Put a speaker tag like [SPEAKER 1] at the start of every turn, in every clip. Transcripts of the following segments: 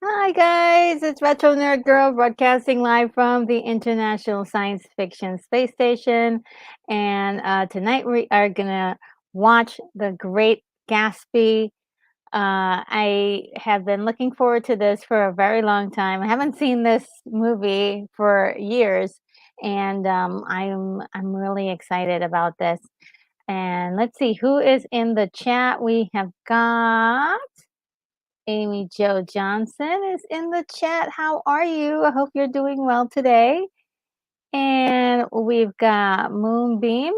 [SPEAKER 1] Hi guys, it's Retro Nerd Girl broadcasting live from the International Science Fiction Space Station. And tonight we are gonna watch The Great Gatsby. I have been looking forward to this for a very long time. I haven't seen this movie for years, and I'm really excited about this. And let's see who is in the chat. We have got Amy Jo Johnson is in the chat. How are you? I hope you're doing well today. And we've got Moonbeam.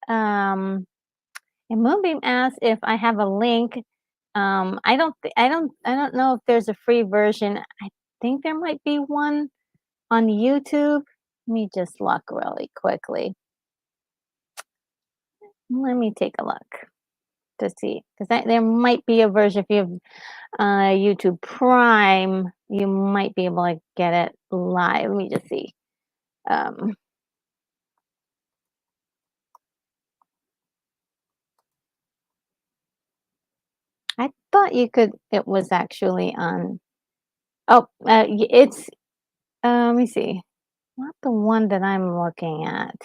[SPEAKER 1] And Moonbeam asks if I have a link. I don't know if there's a free version. I think there might be one on YouTube. Let me just look really quickly. Let me take a look to see, because there might be a version. If you have YouTube Prime, you might be able to get it live. Let me just see. I thought you could. It was actually on. Oh, Let me see. Not the one that I'm looking at.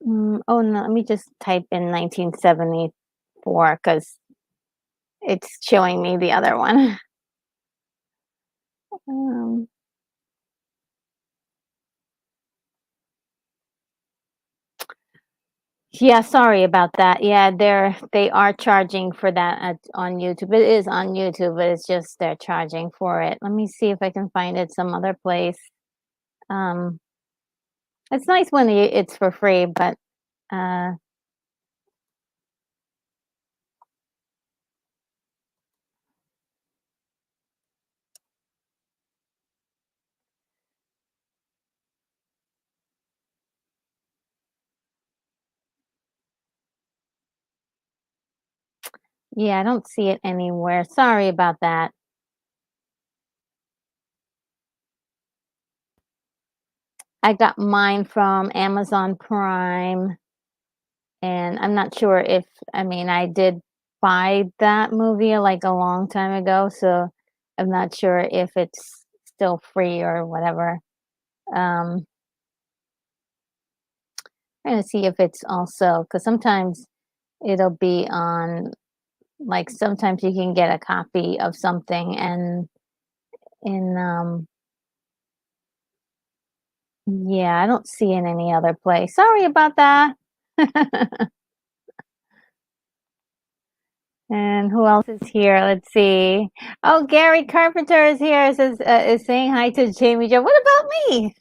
[SPEAKER 1] Oh, no, let me just type in 1974 because it's showing me the other one. Um, yeah, sorry about that. Yeah, they are charging for that on YouTube. It is on YouTube, but it's just they're charging for it. Let me see if I can find it some other place. Um, it's nice when it's for free, but uh, yeah, I don't see it anywhere. Sorry about that. I got mine from Amazon Prime, and I'm not sure if I mean, I did buy that movie, like, a long time ago, so I'm not sure if it's still free or whatever. Um, trying to see if it's also because sometimes it'll be on like, sometimes you can get a copy of something and in, yeah, I don't see in any other place. Sorry about that. And who else is here? Let's see. Oh, Gary Carpenter is here. Is saying hi to Jamie Joe. What about me?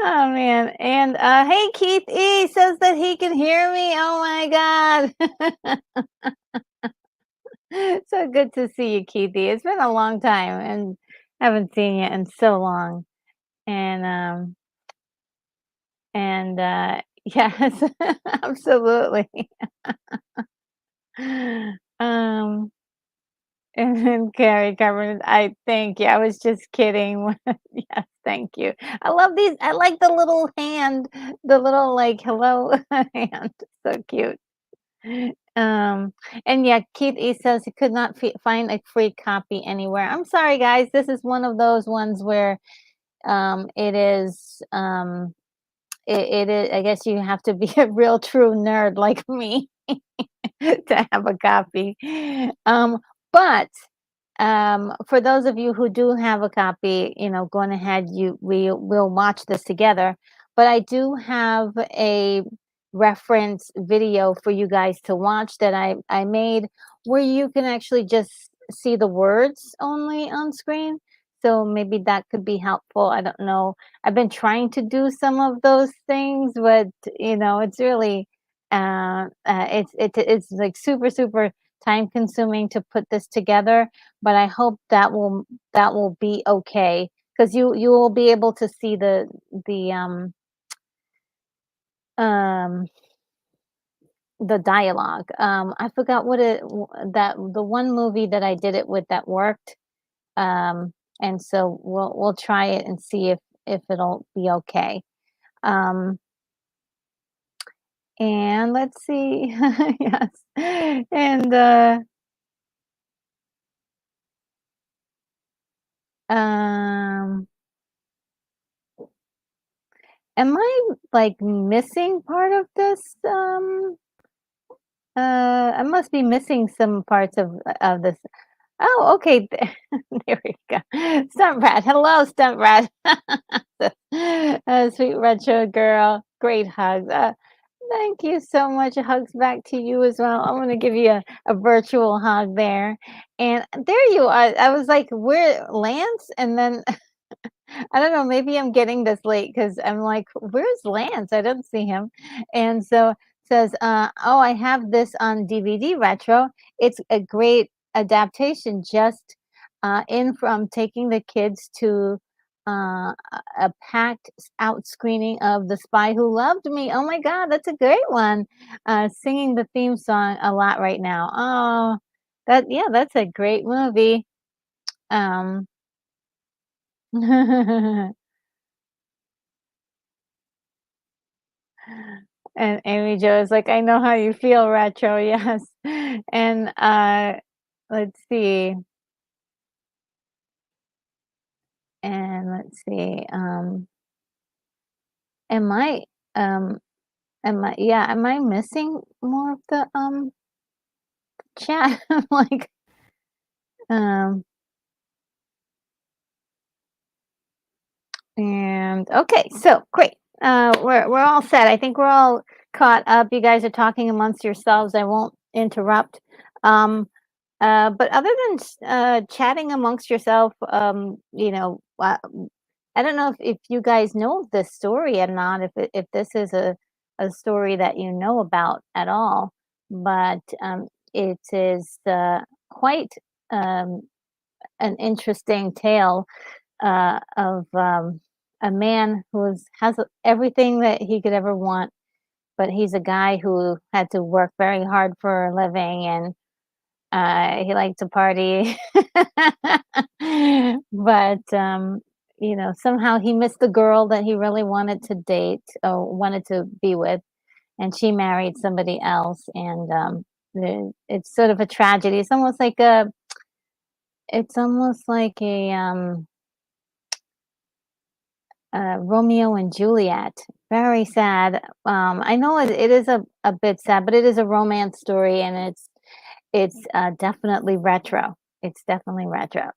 [SPEAKER 1] Oh man. And hey, Keith E says that he can hear me. Oh my God. So good to see you, Keith E. It's been a long time and haven't seen you in so long. And yes, absolutely. Um And then Carrie Cameron, I thank you. I was just kidding. Yes, thank you. I love these. I like the little hand, the little like hello hand. So cute. Um, and yeah, Keith E says he could not find a free copy anywhere. I'm sorry, guys. This is one of those ones where it is it is. I guess you have to be a real true nerd like me to have a copy. Um, but for those of you who do have a copy, going ahead, we will watch this together. But I do have a reference video for you guys to watch that I made where you can actually just see the words only on screen. So maybe that could be helpful. I don't know. I've been trying to do some of those things, but it's really it's like super time consuming to put this together, but I hope that will be okay because you will be able to see the um the dialogue. I forgot what that the one movie that I did it with that worked. Um, and so we'll try it and see if it'll be okay. Um, and let's see, yes, and um, am I like missing part of this? I must be missing some parts of this. Oh, okay. There we go. Stunt Rat. Hello, Stunt Rat. Sweet retro girl. Great hugs. Thank you so much. Hugs back to you as well. I'm gonna give you a virtual hug there. And there you are. I was like, where Lance? And then I don't know, maybe I'm getting this late because I'm like, "Where's Lance? I don't see him." And so says, "Oh, I have this on DVD retro. It's a great adaptation just in from taking the kids to a packed out screening of The Spy Who Loved Me. Oh my God, that's a great one. Singing the theme song a lot right now. Oh, yeah, that's a great movie. Um, And Amy Jo is like, "I know how you feel, retro." Yes. And let's see. And let's see, am I, um, am I missing more of the, chat? I'm like, um, and okay, so great. We're all set. I think we're all caught up. You guys are talking amongst yourselves. I won't interrupt. Um, but other than chatting amongst yourself, I don't know if you guys know this story or not. If this is a story that you know about at all, but it is quite um, an interesting tale of a man has everything that he could ever want, but he's a guy who had to work very hard for a living, and he liked to party. But somehow he missed the girl that he really wanted to date or wanted to be with, and she married somebody else, and it's sort of a tragedy. It's almost like a Romeo and Juliet. Very sad. I know it is a bit sad, but it is a romance story, and it's definitely retro. It's definitely retro.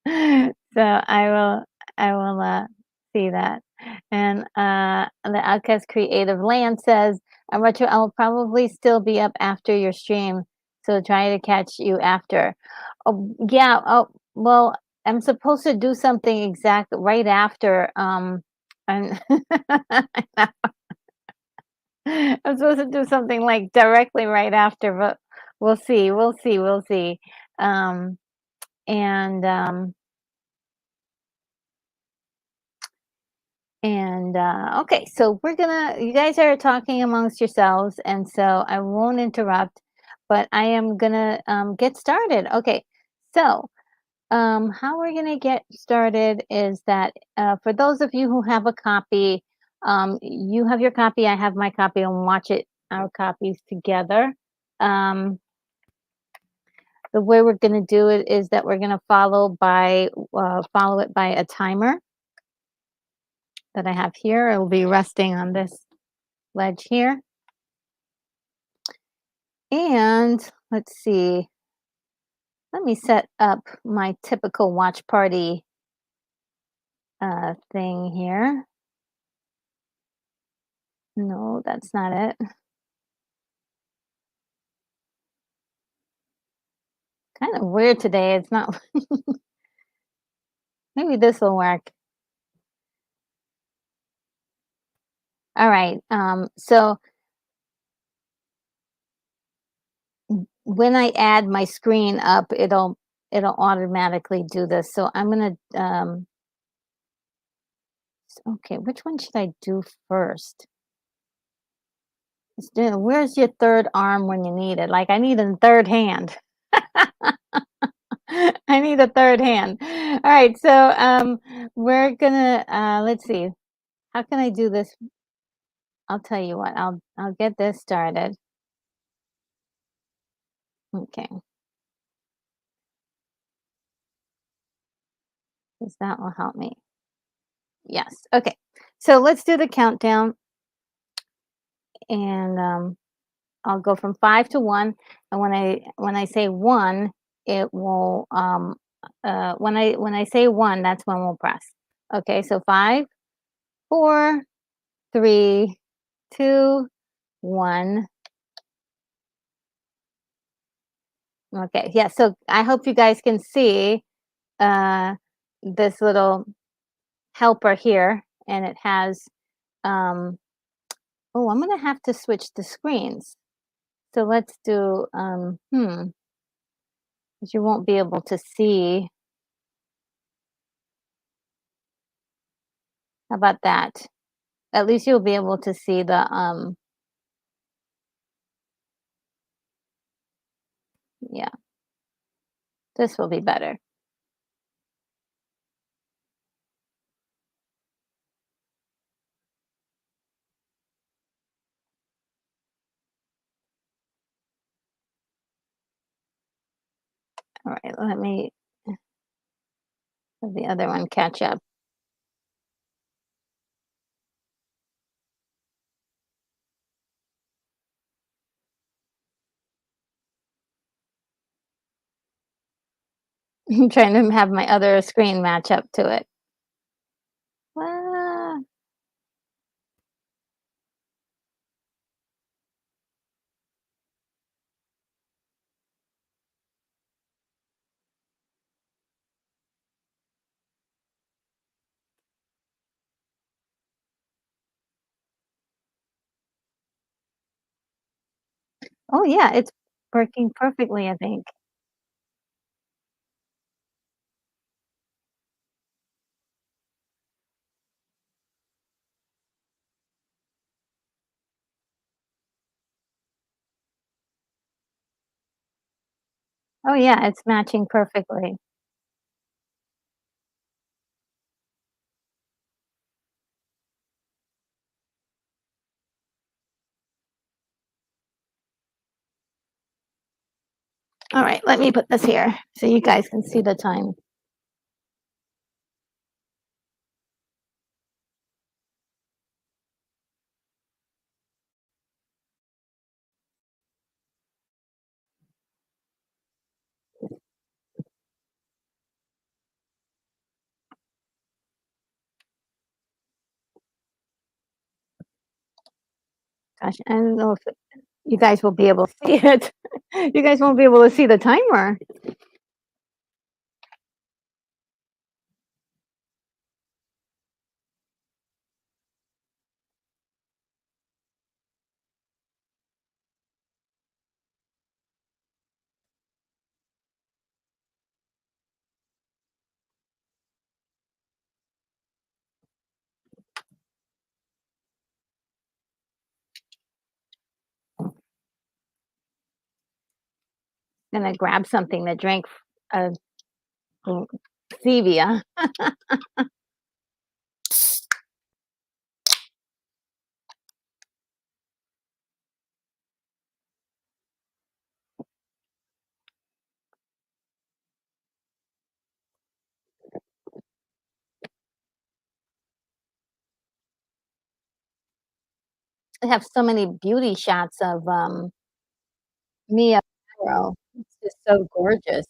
[SPEAKER 1] So I will see that. And the Outcast Creative Land says, "I'm retro. I will probably still be up after your stream, so try to catch you after." Oh, yeah. Oh, well, I'm supposed to do something exact right after. I'm I'm supposed to do something like directly right after, but we'll see. We'll see. We'll see. Um, and okay, so you guys are talking amongst yourselves, and so I won't interrupt, but I am gonna get started. Okay, so how we're gonna get started is that for those of you who have a copy, you have your copy, I have my copy, and watch our copies together. Um, the way we're gonna do it is that we're gonna follow it by a timer that I have here. It will be resting on this ledge here. And let's see, let me set up my typical watch party thing here. No, that's not it. Kind of weird today. It's not, maybe this will work. All right. So when I add my screen up, it'll automatically do this. So I'm gonna okay, which one should I do first? Where's your third arm when you need it? Like I need a third hand. I need a third hand. All right, so we're gonna let's see. How can I do this? I'll tell you what. I'll get this started. Okay, because that will help me. Yes. Okay. So let's do the countdown, and I'll go from 5 to 1. And when I say one, it will when I say one, that's when we'll press. Okay. So 5, 4, 3, 2, 1. Okay, yeah, so I hope you guys can see uh, this little helper here, and it has, um, oh, I'm gonna have to switch the screens. So let's do, 'cause you won't be able to see. How about that? At least you'll be able to see yeah, this will be better. All right, let me, Will the other one catch up? I'm trying to have my other screen match up to it. Ah. Oh, yeah, it's working perfectly, I think. Oh, yeah, it's matching perfectly. Alright, let me put this here so you guys can see the time. Gosh, I don't know if you guys will be able to see it. You guys won't be able to see the timer. Gonna grab something to drink, uh, mm, stevia. They have so many beauty shots of, Mia Farrow. It's just so gorgeous.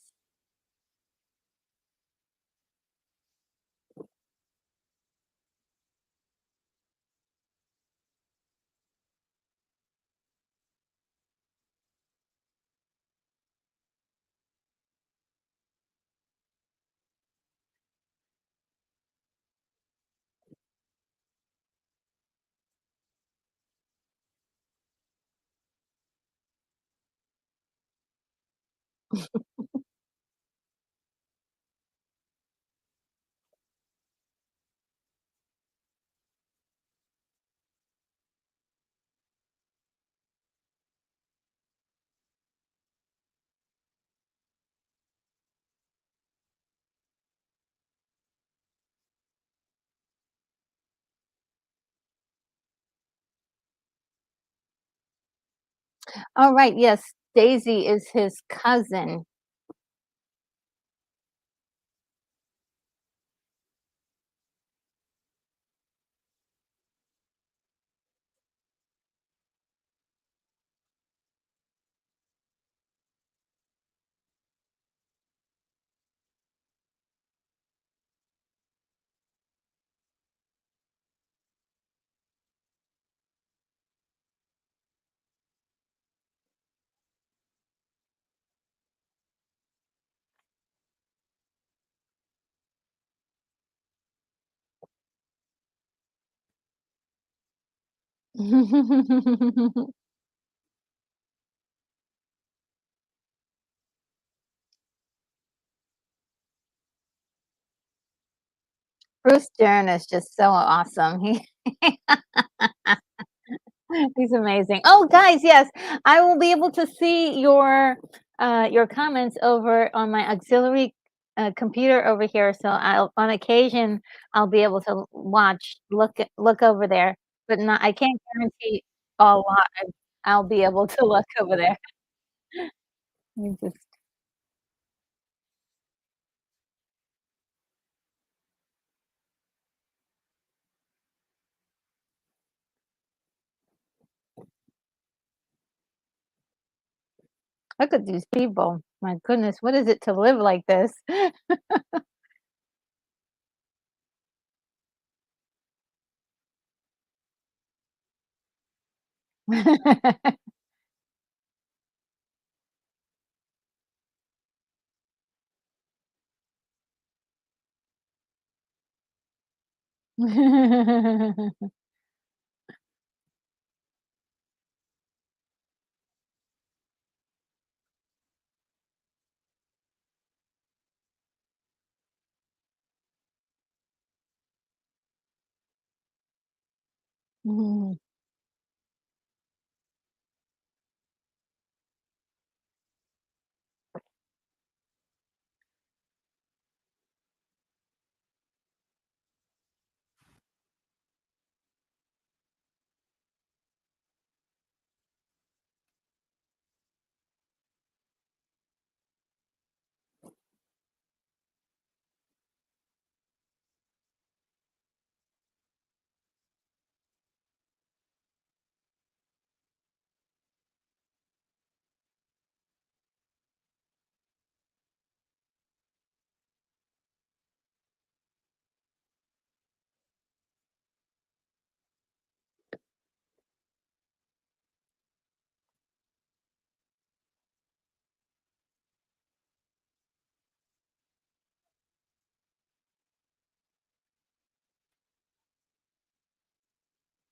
[SPEAKER 1] Oh, right, yes, Daisy is his cousin. Bruce Dern is just so awesome. He's amazing. Oh, guys, yes, I will be able to see your comments over on my auxiliary, computer over here, so I'll on occasion, I'll be able to look over there, but not I can't guarantee a lot I'll be able to look over there. Let me just Look at these people. My goodness, what is it to live like this? Mhm.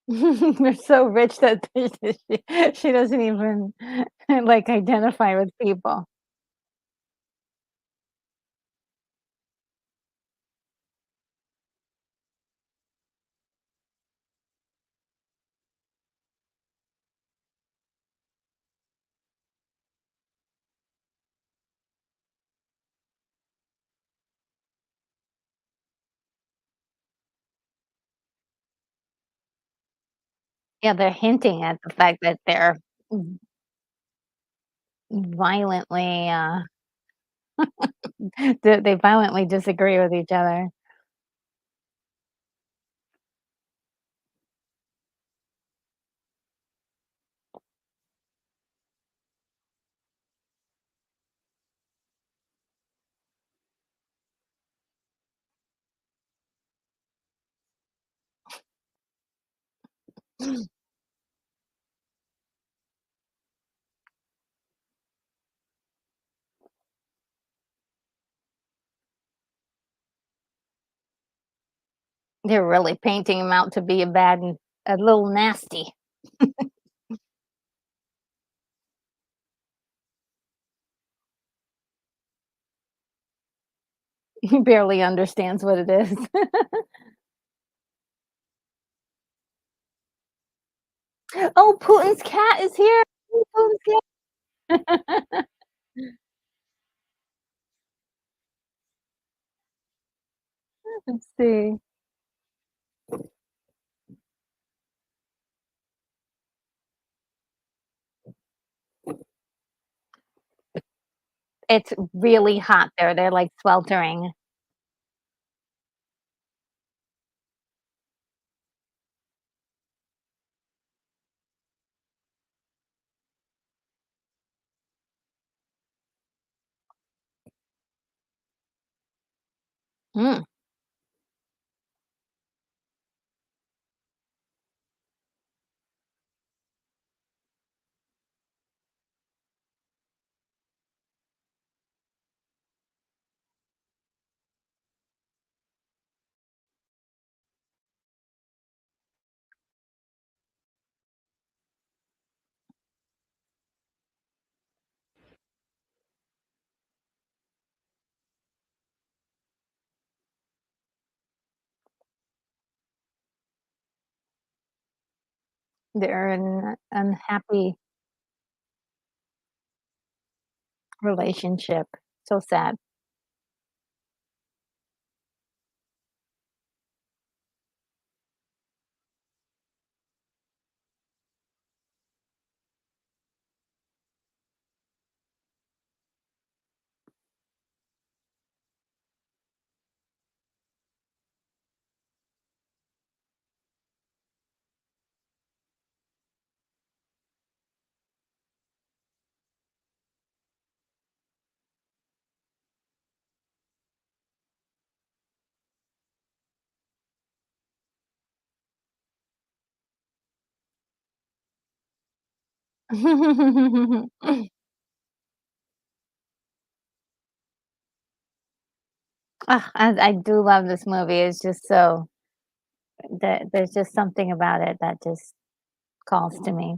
[SPEAKER 1] They're so rich that she doesn't even, like, identify with people. Yeah, they're hinting at the fact that they're violently, they violently disagree with each other. They're really painting him out to be a bad and a little nasty. He barely understands what it is. Oh, Putin's cat is here. Putin's cat. Let's see. It's really hot there. They're, like, sweltering. Mm, they're in an unhappy relationship. So sad. I do love this movie. It's just so there's just something about it that just calls to me.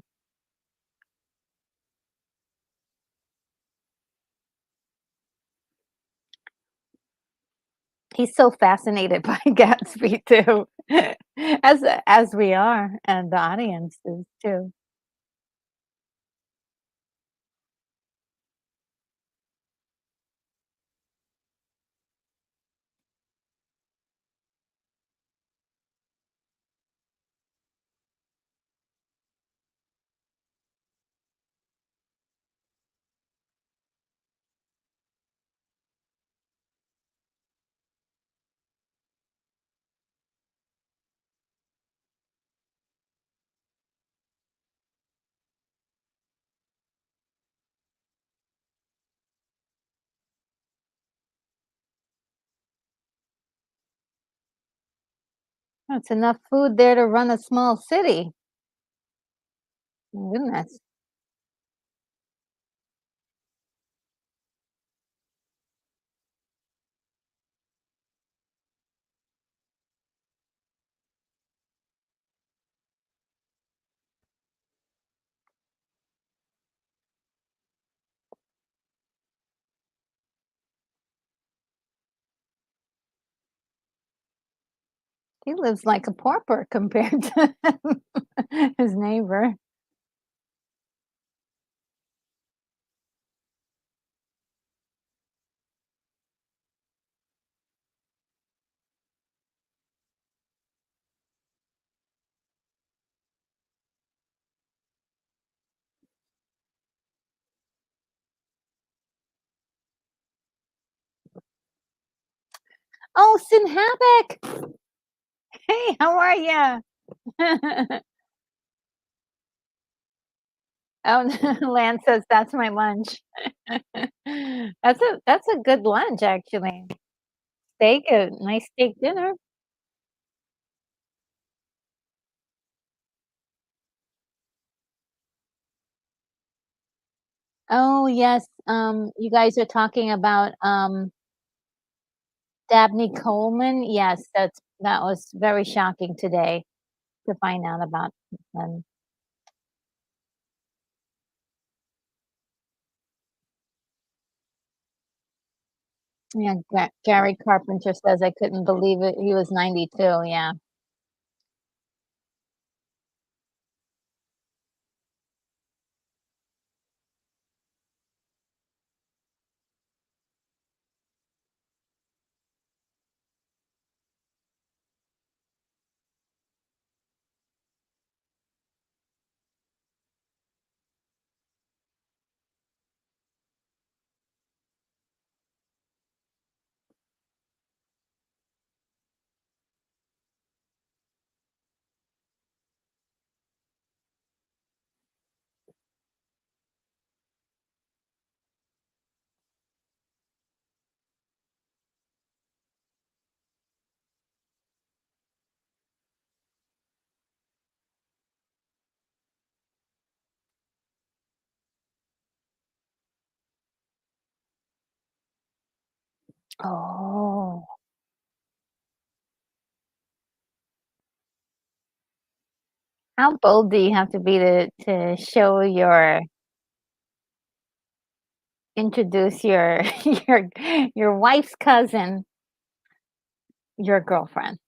[SPEAKER 1] He's so fascinated by Gatsby too, as we are, and the audience is too. That's enough food there to run a small city. My goodness. He lives like a pauper compared to his neighbor. Oh, Sin Havoc! Hey, how are ya? Oh, Lance says, "That's my lunch." That's a good lunch, actually. Steak, a nice steak dinner. Oh, yes, you guys are talking about, Dabney Coleman? Yes, that was very shocking today to find out about, um yeah, Gary Carpenter says, "I couldn't believe it, he was 92," yeah. Oh. How bold do you have to be to show your introduce your your wife's cousin, your girlfriend?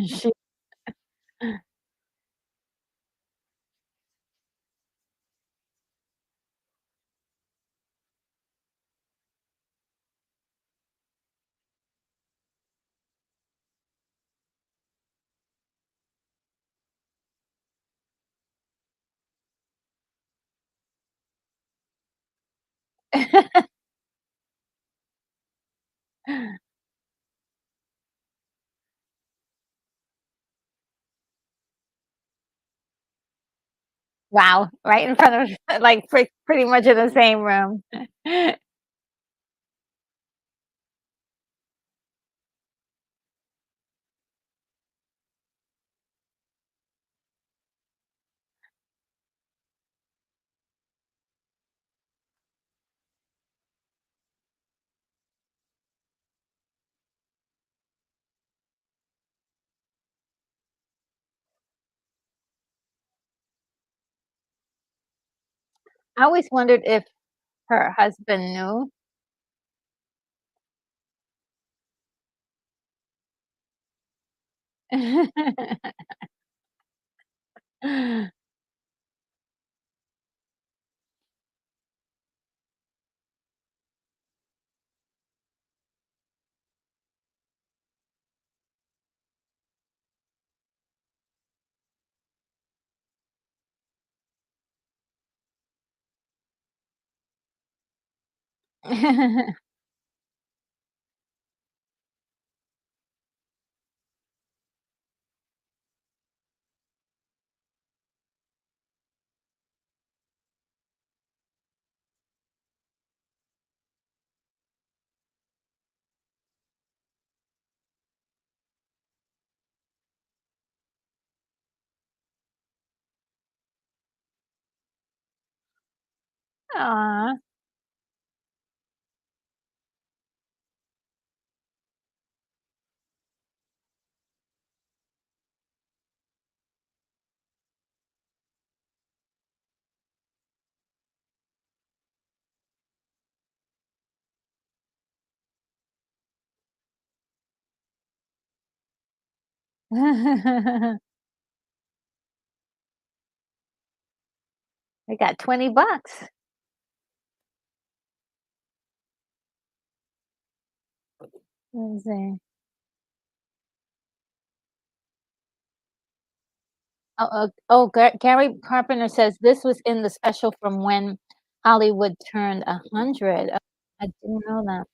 [SPEAKER 1] She. Wow, right in front of like, pretty much in the same room. I always wondered if her husband knew. Aw. They got 20 bucks. Let's see. Gary Carpenter says this was in the special from when Hollywood turned 100. Oh, I didn't know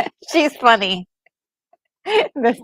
[SPEAKER 1] that. She's funny. This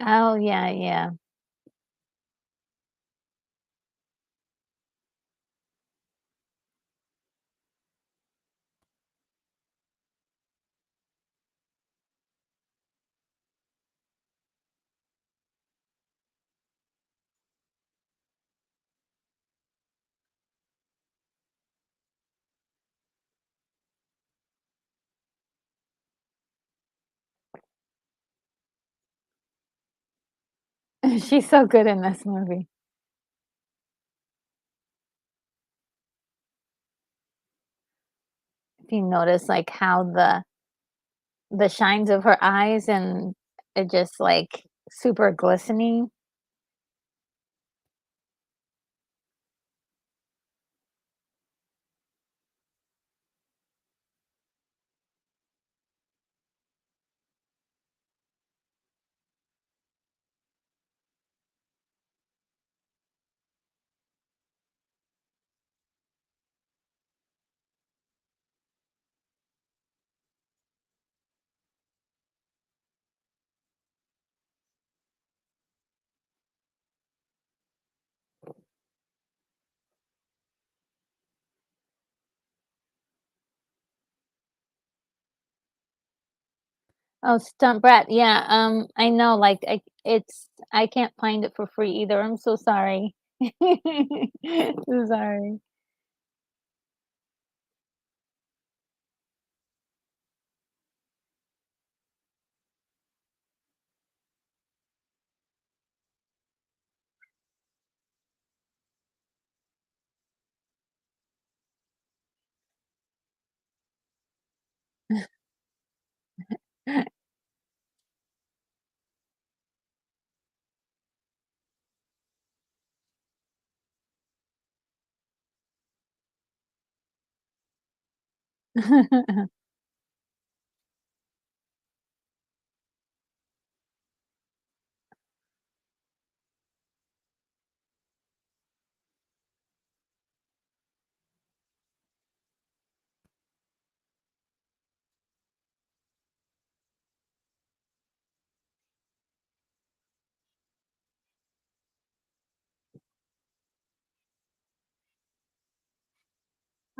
[SPEAKER 1] Oh, yeah, yeah. She's so good in this movie. If you notice, like, how the shines of her eyes and it just, like, super glistening. Oh, Stunt Brat, yeah, I know, like, I can't find it for free either, I'm so sorry. So sorry.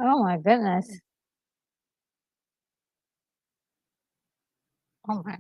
[SPEAKER 1] Oh my goodness. Oh my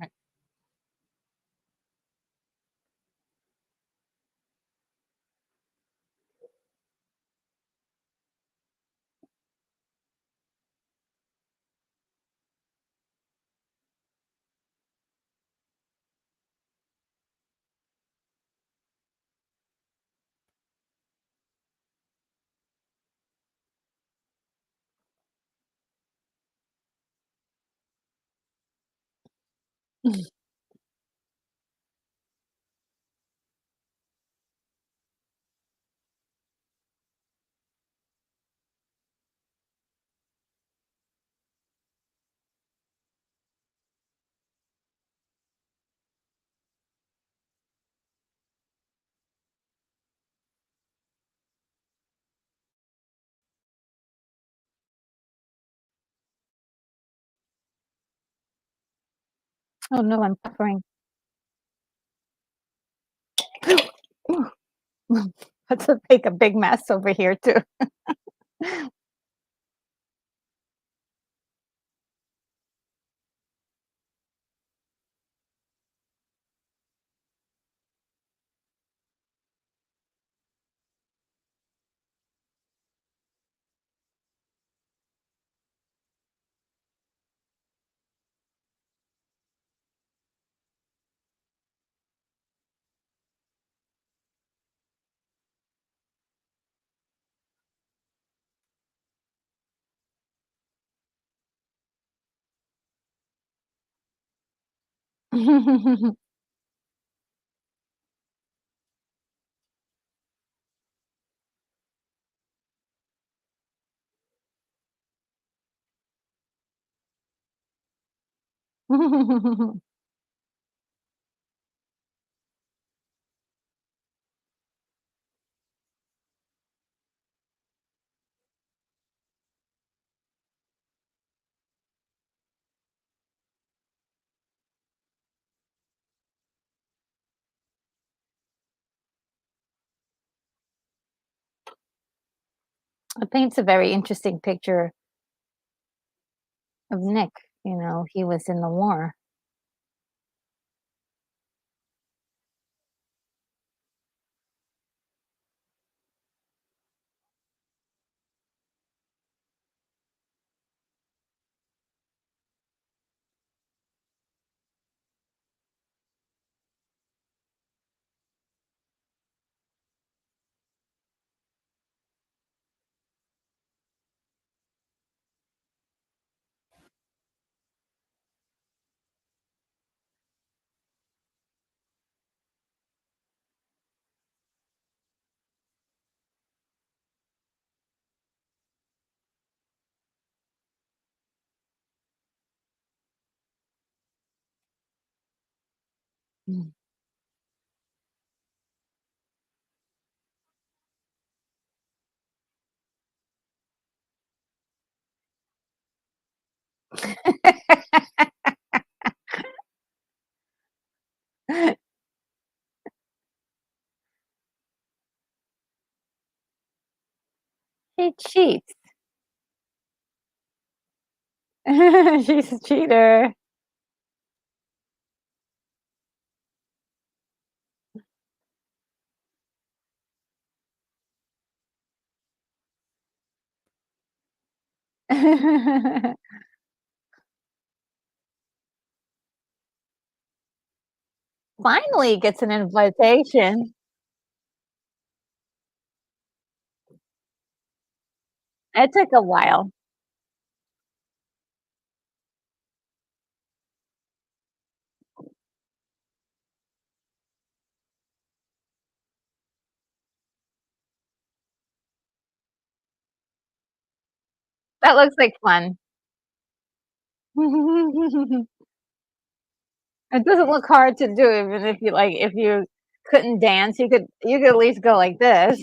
[SPEAKER 1] oh no, I'm suffering. That's a make a big mess over here too. It paints a very interesting picture of Nick. He was in the war. Mm. He cheats. She's a cheater. Finally gets an invitation. It took a while. That looks like fun. It doesn't look hard to do, even if you couldn't dance, you could at least go like this.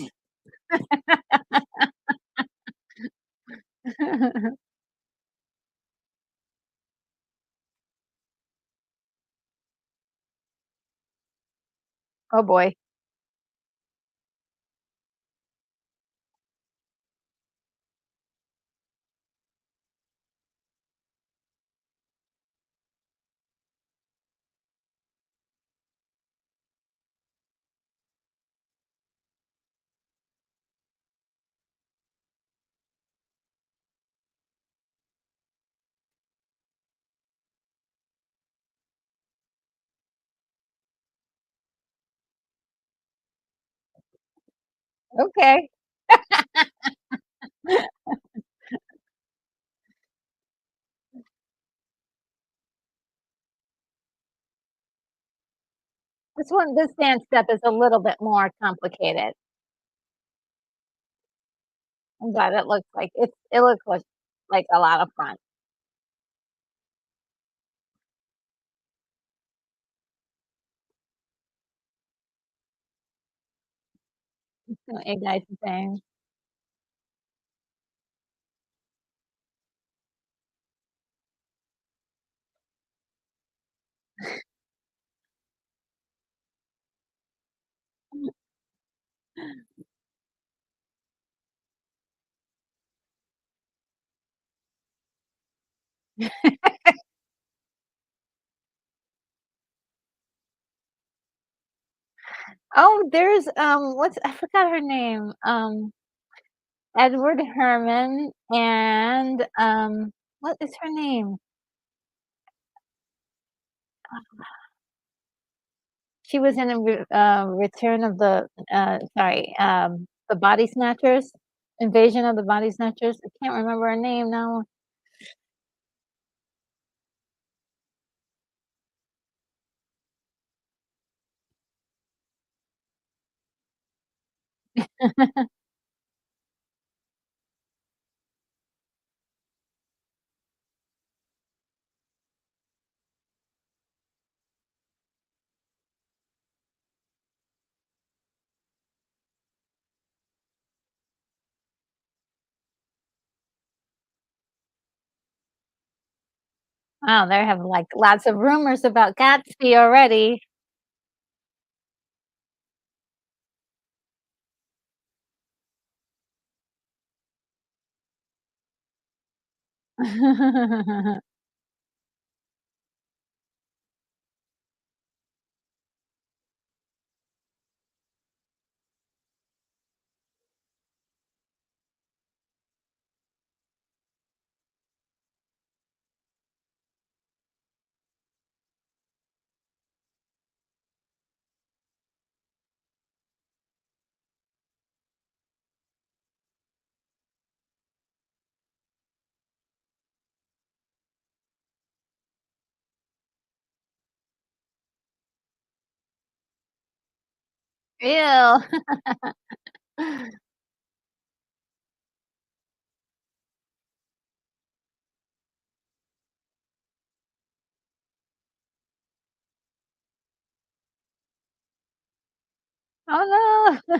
[SPEAKER 1] Oh boy. Okay. This dance step is a little bit more complicated, but it looks like a lot of fun. What you guys are saying. Oh, there's, what's I forgot her name, Edward Herman and, what is her name? She was in a Return of the Body Snatchers, Invasion of the Body Snatchers. I can't remember her name now. Wow, they have, like, lots of rumors about Gatsby already. Ew. Oh, no.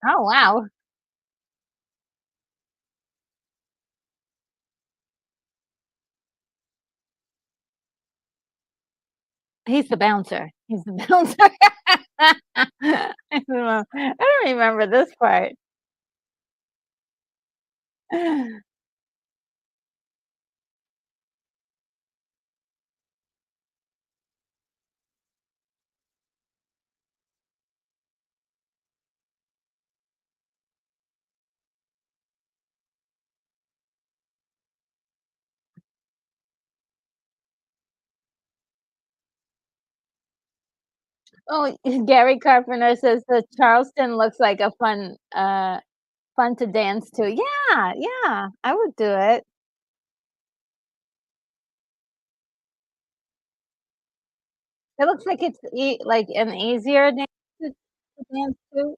[SPEAKER 1] Oh, wow. He's the bouncer. He's the bouncer. I don't remember this part. Oh, Gary Carpenter says that Charleston looks like a fun to dance to. Yeah, yeah, I would do it. It looks like it's like an easier dance to dance to.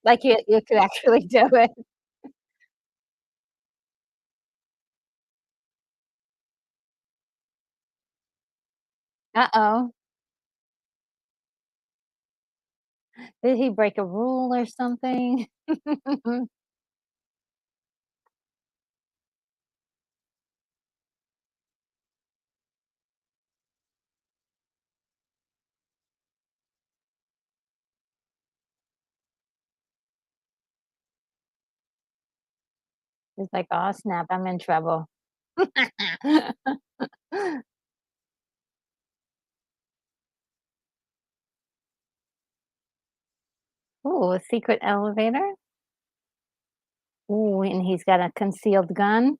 [SPEAKER 1] Like you could actually do it. Uh-oh. Did he break a rule or something? He's like, "Oh, snap, I'm in trouble." Ooh, a secret elevator? Ooh, and he's got a concealed gun.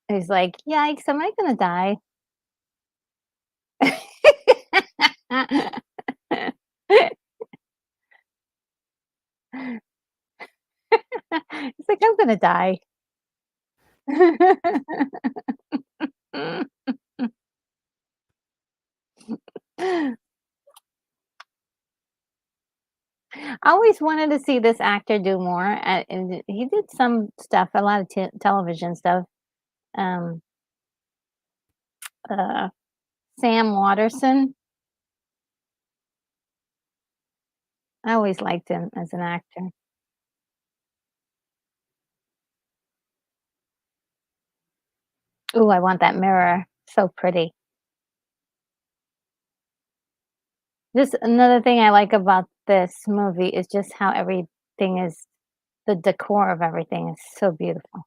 [SPEAKER 1] He's like, "Yikes, am I gonna die?" He's like, "I'm gonna die." I always wanted to see this actor do more, and he did some stuff, a lot of television stuff. Um, uh, Sam Waterston, I always liked him as an actor. Ooh, I want that mirror, so pretty. Just another thing I like about this movie is just how everything is the decor of everything is so beautiful.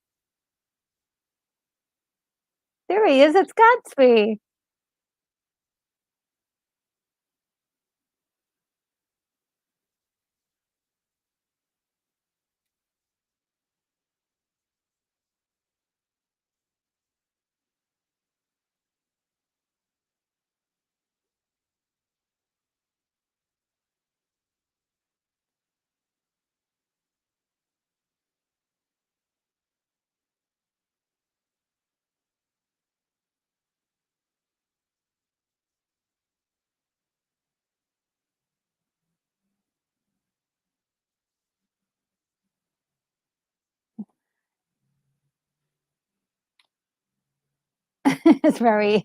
[SPEAKER 1] There he is, it's Gatsby.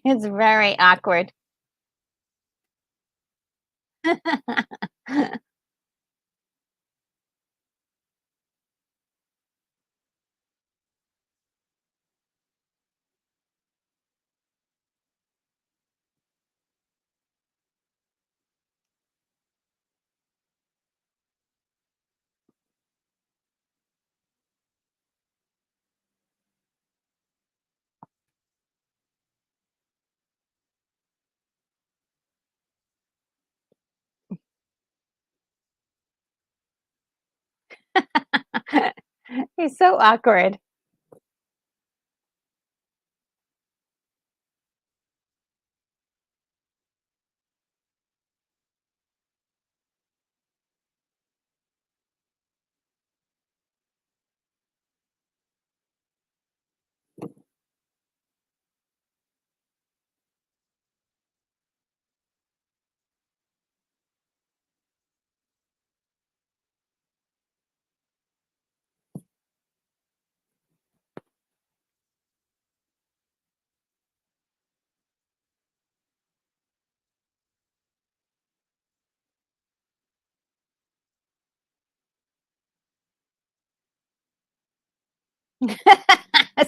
[SPEAKER 1] It's very awkward. He's so awkward.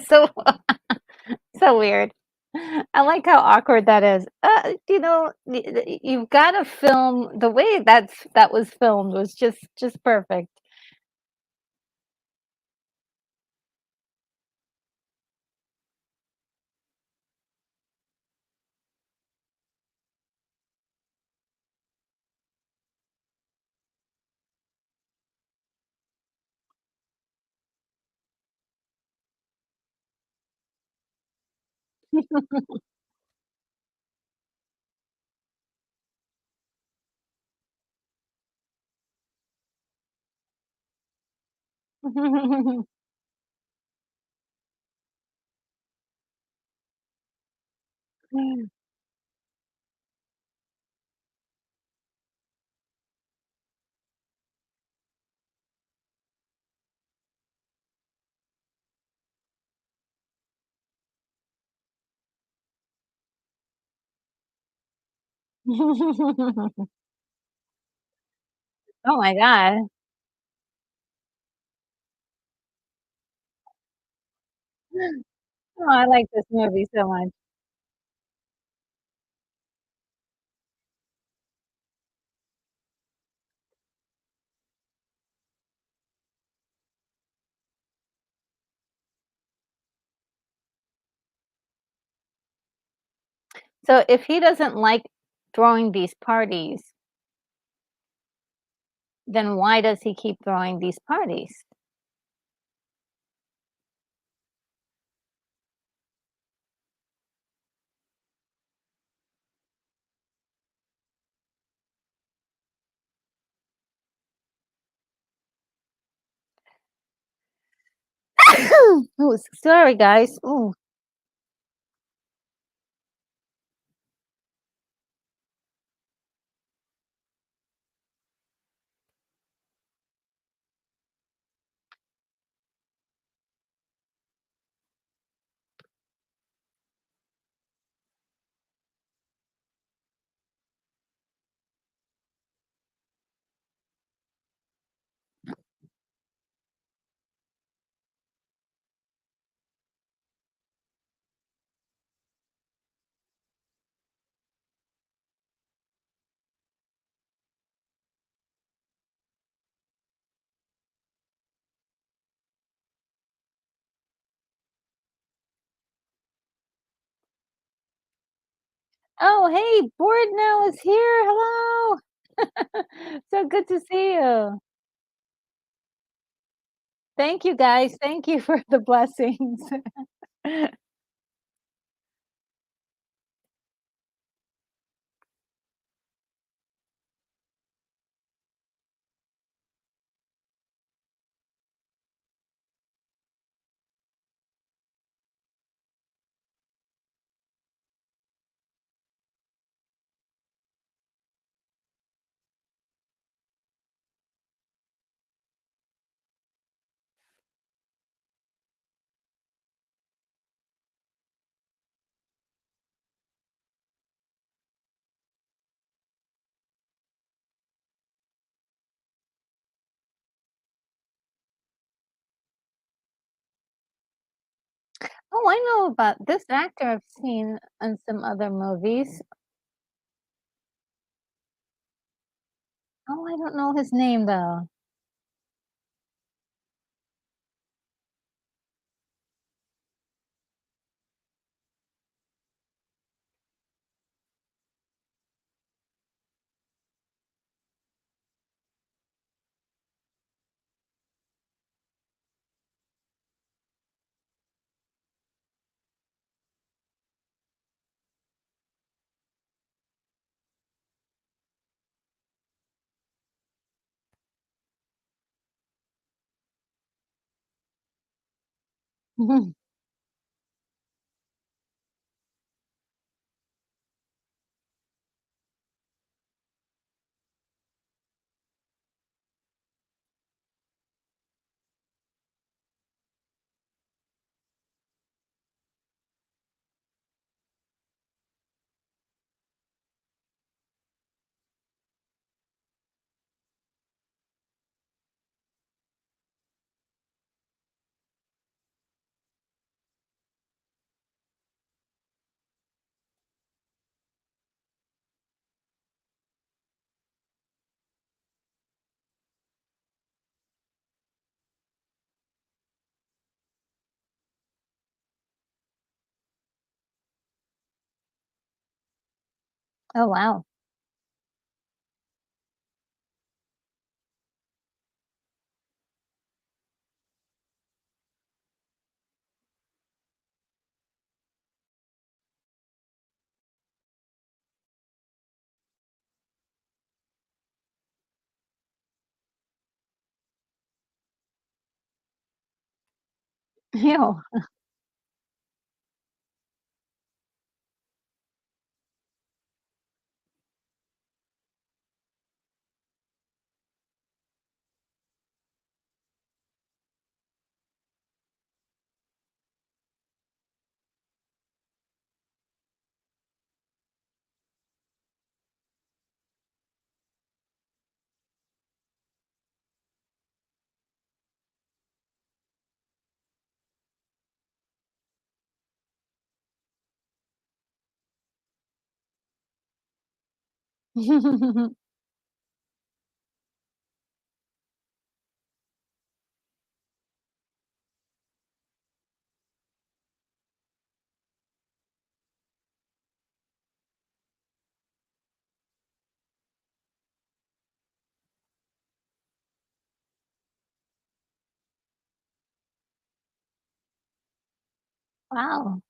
[SPEAKER 1] So so weird. I like how awkward that is. You've gotta film the way that was filmed was just perfect. Oh my god. Oh, I like this movie so much. So if he doesn't like throwing these parties, then why does he keep throwing these parties? Oh, sorry guys. Ooh. Oh, hey, Board now is here. Hello. So good to see you. Thank you guys. Thank you for the blessings. Oh, I know about this actor I've seen in some other movies. Oh, I don't know his name though. Mhm. Oh, wow. Ew. Wow.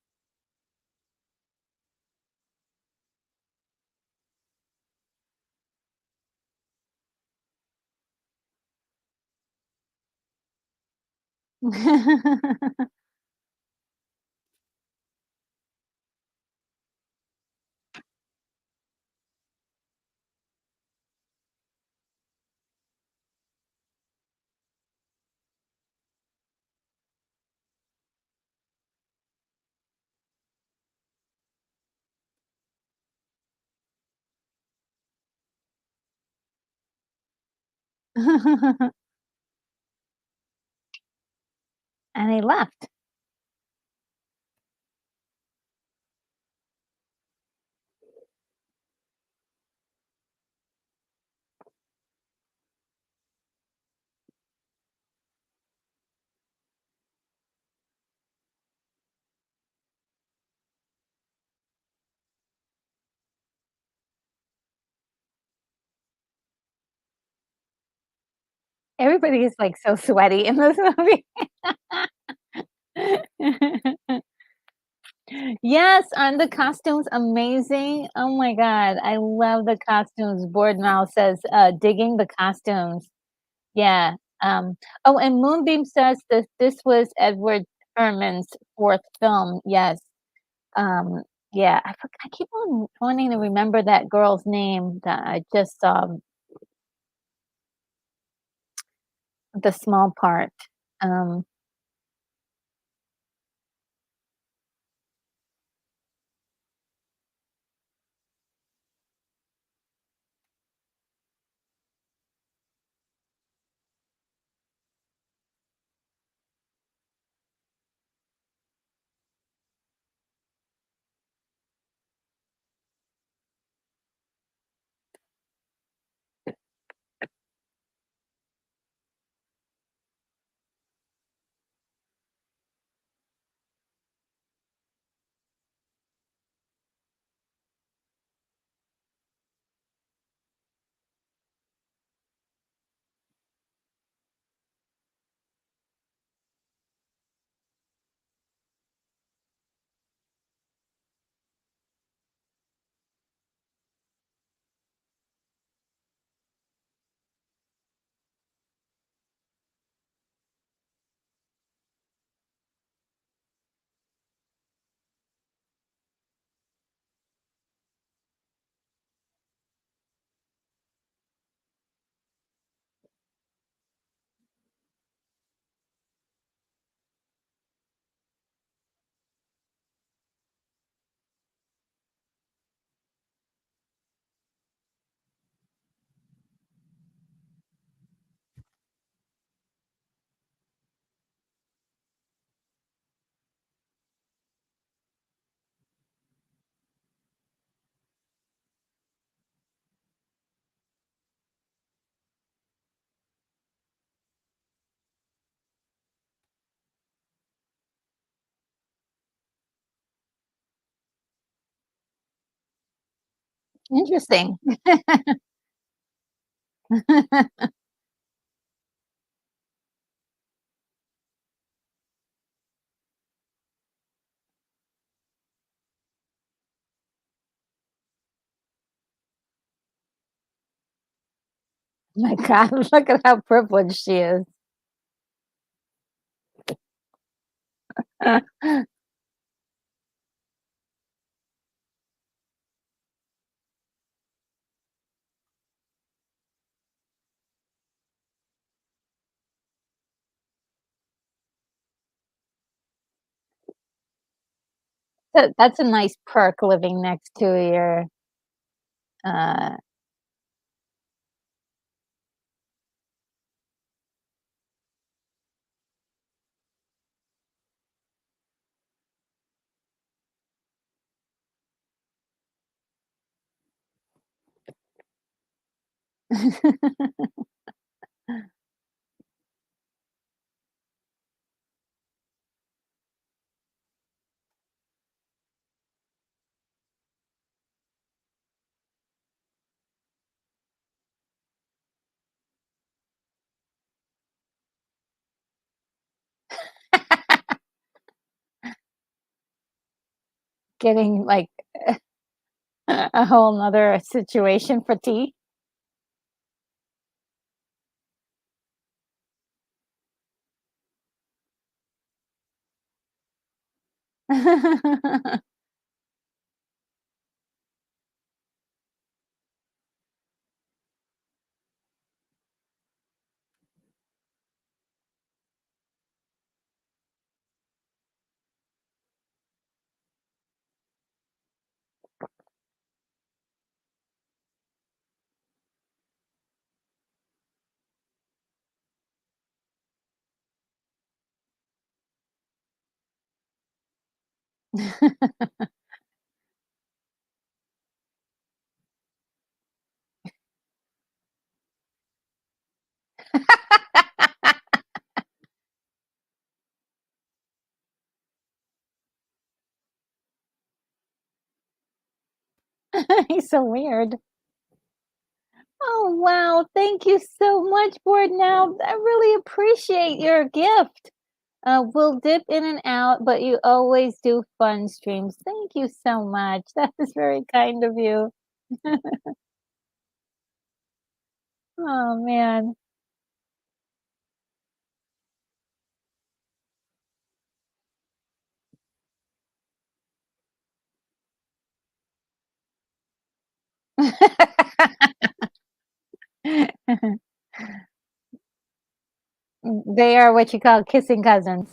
[SPEAKER 1] And he left. Everybody is, like, so sweaty in this movie. Yes, and the costumes amazing. Oh my god, I love the costumes. Board Mouse says, "Digging the costumes." Yeah, oh, and Moonbeam says that this was Edward Herrmann's 4th film. Yes, um, yeah, I keep on wanting to remember that girl's name that I just saw the small part. Um, Interesting. My god, look at how privileged she is. That's a nice perk living next to your, uh getting, like, a whole 'nother situation for tea. He's so weird. Oh, wow, thank you so much for it now. I really appreciate your gift. We'll dip in and out, but you always do fun streams. Thank you so much. That is very kind of you. Oh, man. They are what you call kissing cousins.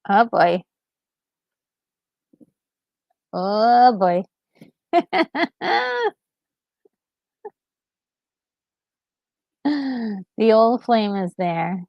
[SPEAKER 1] Oh, boy. Oh, boy. The old flame is there.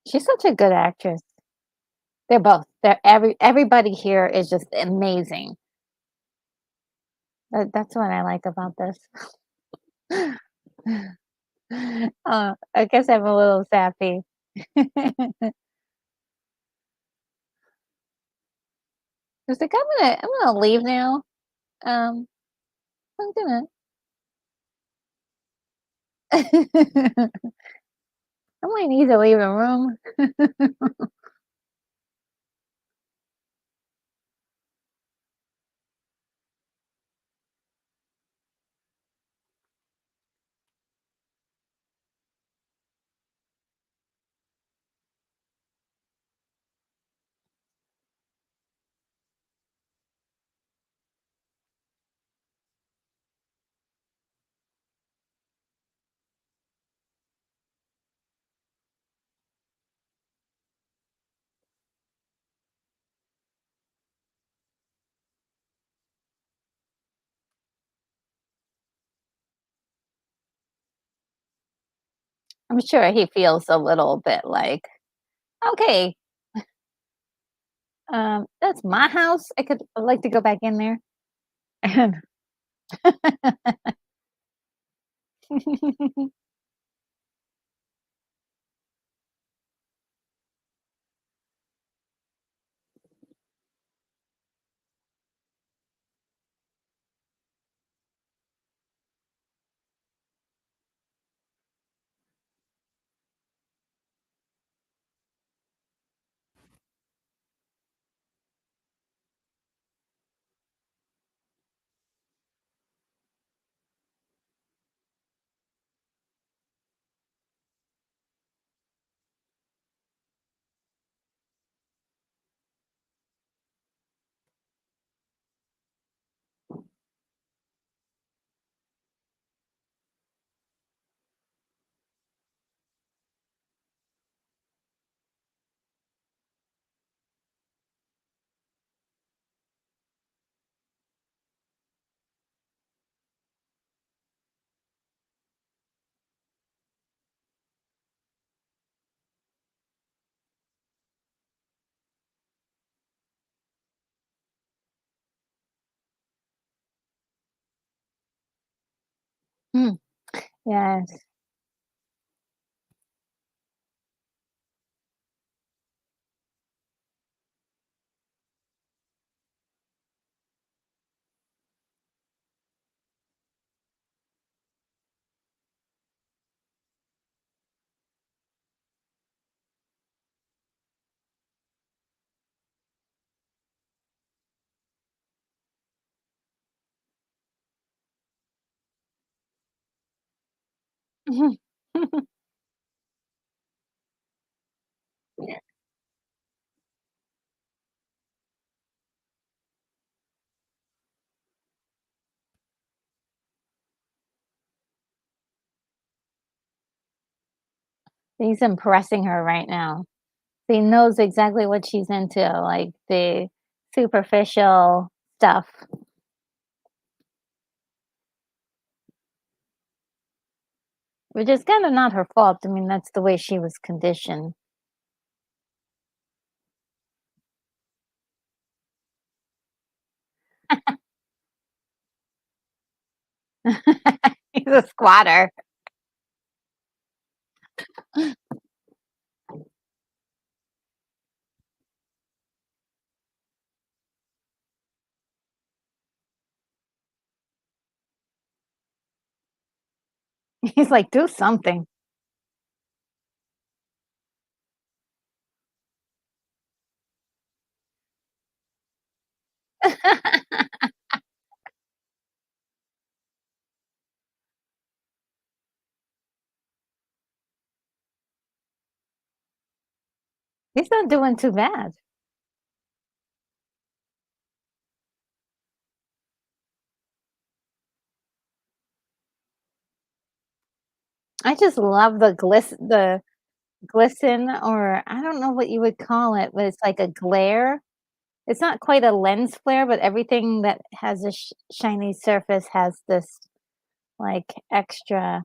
[SPEAKER 1] She's such a good actress. They're both. Everybody here is just amazing. That's what I like about this. I guess I'm a little sappy. Just like, I'm gonna leave now. Um, I'm gonna I might need to leave the room. I'm sure he feels a little bit like, "Okay, that's my house. I'd like to go back in there." Mm, yes. He's impressing her right now. He knows exactly what she's into, like the superficial stuff, which is kinda not her fault. I mean, that's the way she was conditioned. He's a squatter. He's like, "Do something." He's not doing too bad. I just love the glisten, or I don't know what you would call it, but it's like a glare. It's not quite a lens flare, but everything that has a shiny surface has this, like, extra.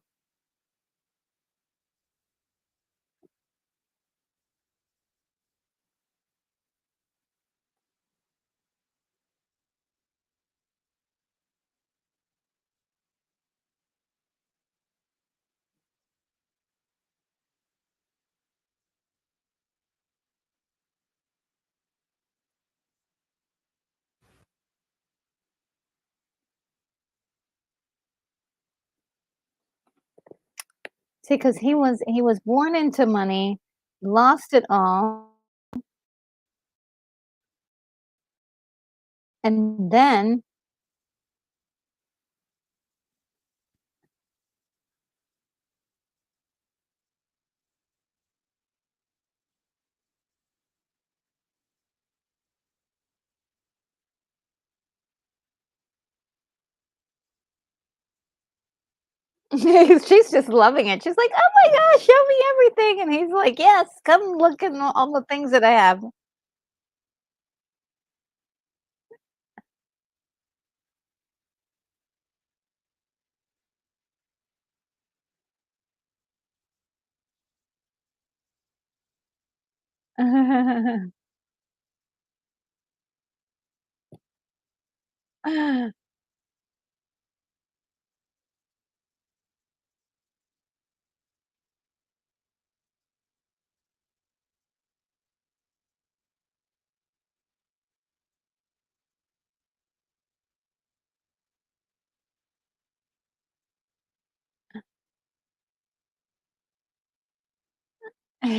[SPEAKER 1] See, because he was born into money, lost it all, and then she's just loving it. She's like, "Oh my gosh, show me everything," and he's like, "Yes, come look at all the things that I have."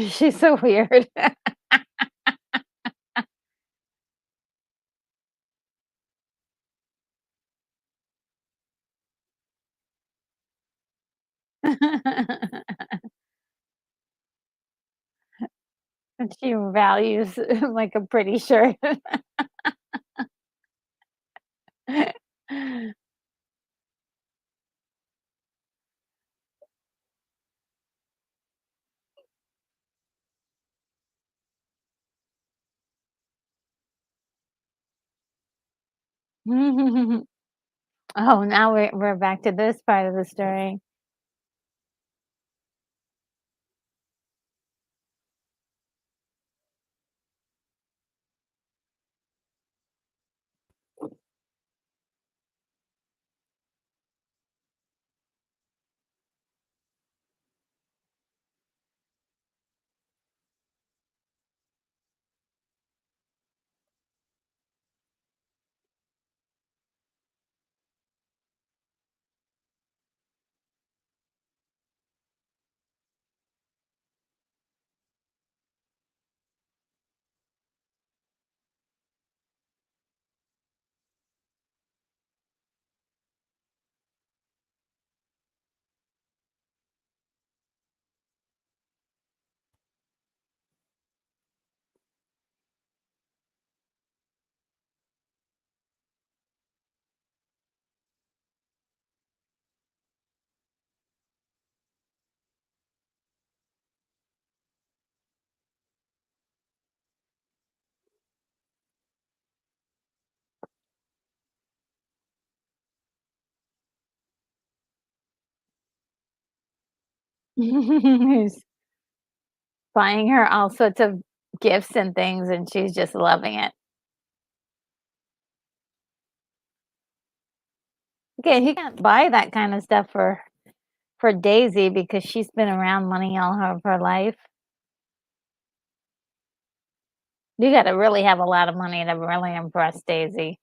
[SPEAKER 1] She's so weird. And she values, like, a pretty shirt. Oh, now we're back to this part of the story. He's buying her all sorts of gifts and things, and she's just loving it. Okay, he can't buy that kind of stuff for Daisy because she's been around money all of her life. You gotta really have a lot of money to really impress Daisy.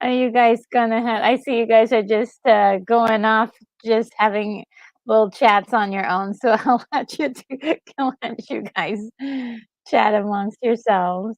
[SPEAKER 1] Are you guys gonna have I see you guys are just, going off, just having little chats on your own, so I'll let you guys chat amongst yourselves.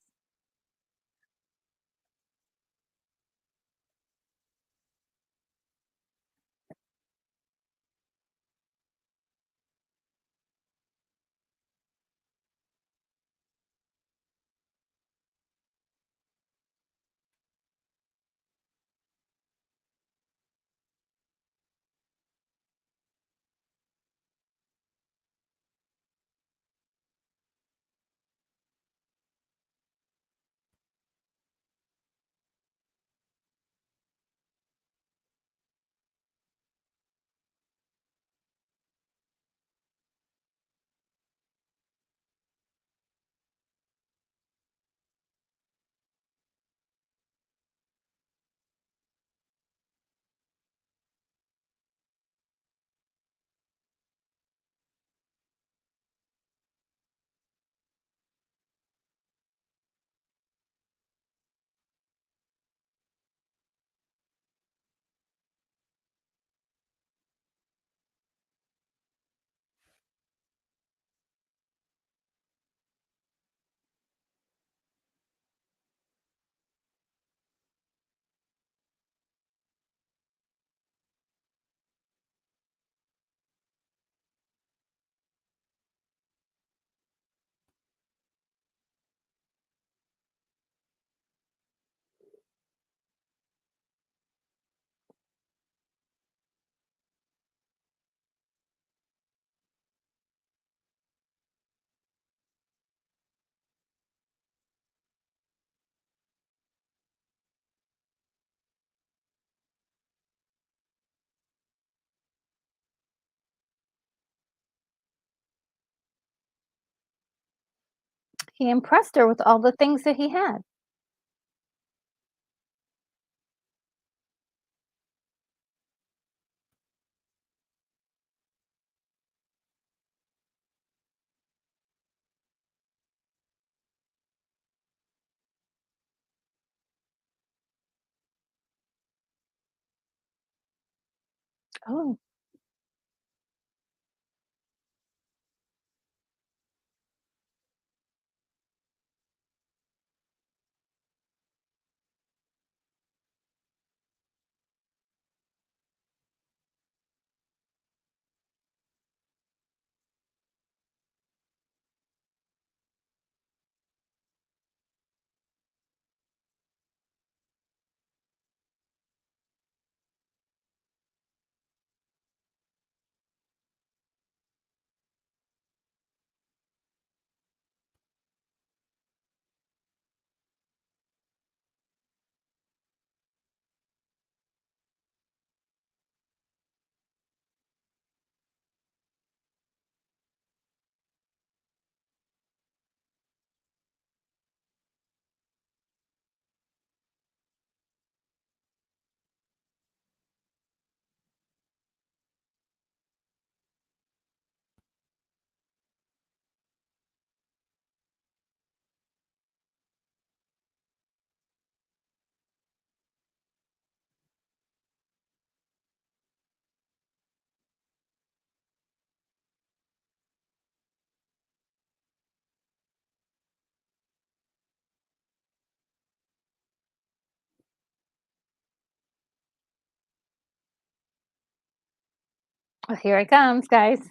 [SPEAKER 1] He impressed her with all the things that he had. Oh, Well, here it comes, guys.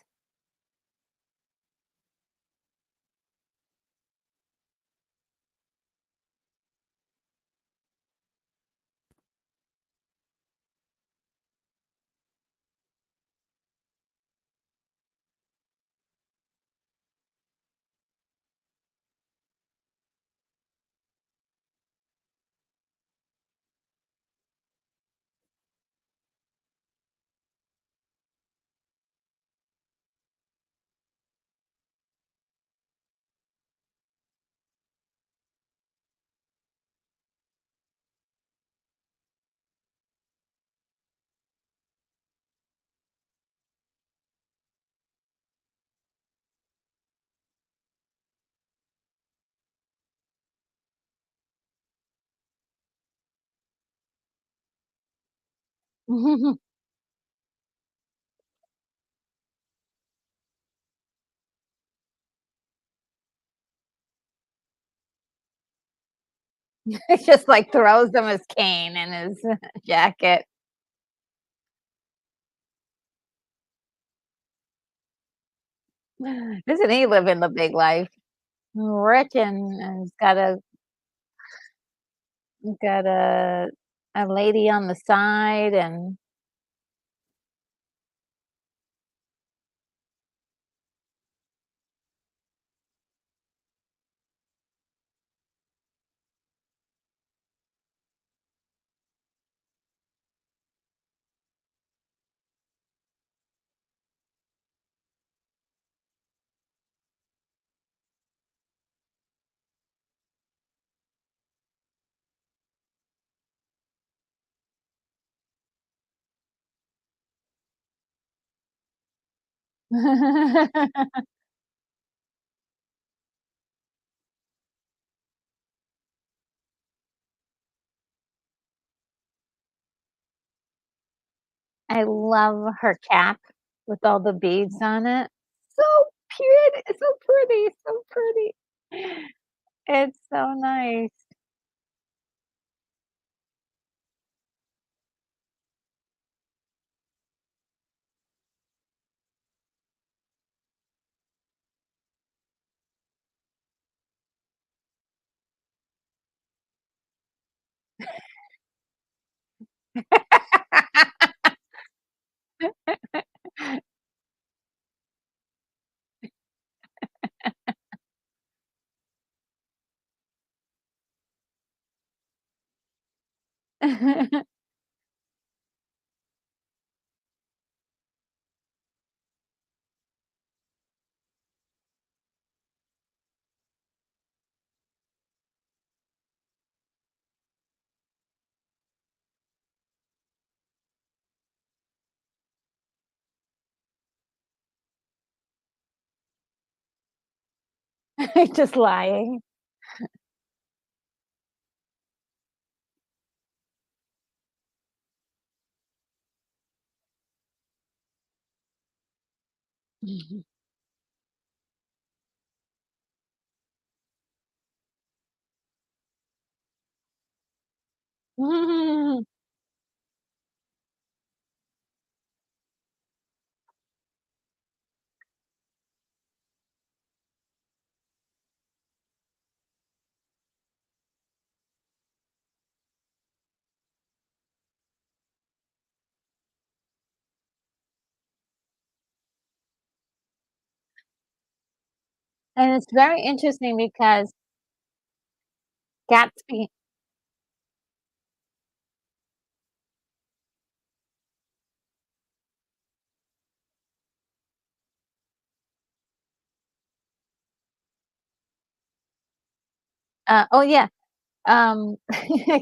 [SPEAKER 1] It just, like, throws him his cane and his jacket. Doesn't he living the big life? Rich and he's got a lady on the side and I love her cap with all the beads on it. So pretty, so pretty. It's so nice. Just lying. And it's very interesting because Gatsby oh, yeah,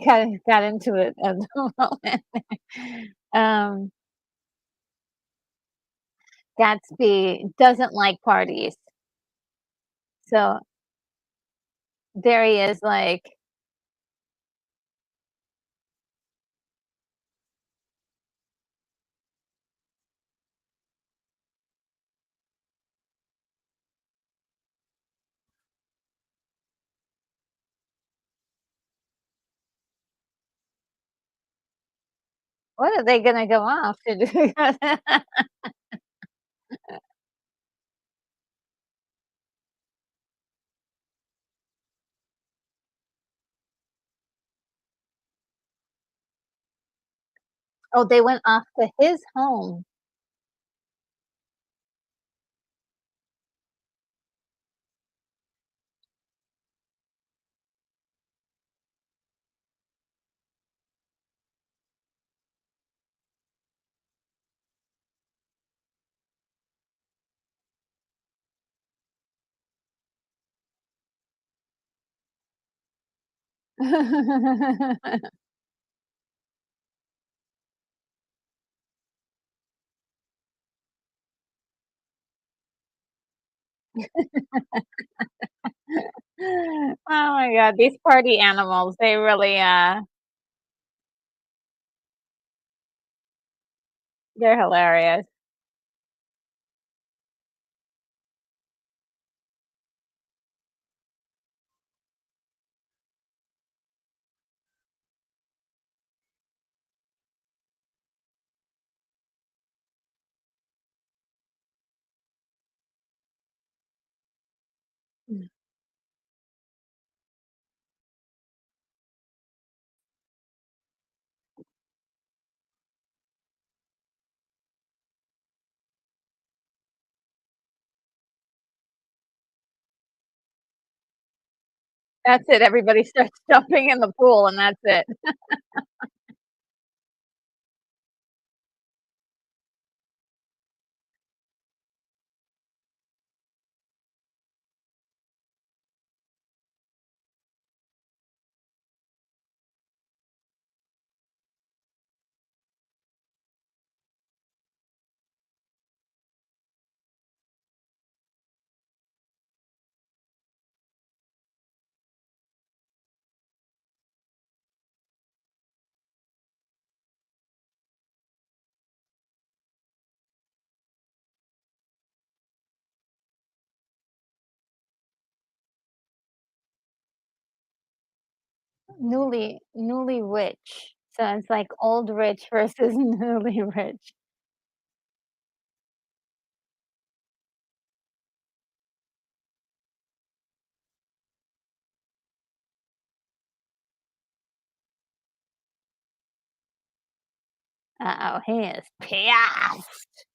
[SPEAKER 1] I got into it at the moment. Um, Gatsby doesn't like parties, so there he is, like, "What are they gonna go off to do?" Oh, they went off to his home. Oh my god, these party animals, they really, they're hilarious. Mm. That's it, everybody starts jumping in the pool and that's it. Newly rich. So it's like old rich versus newly rich. Uh-oh, he is pissed.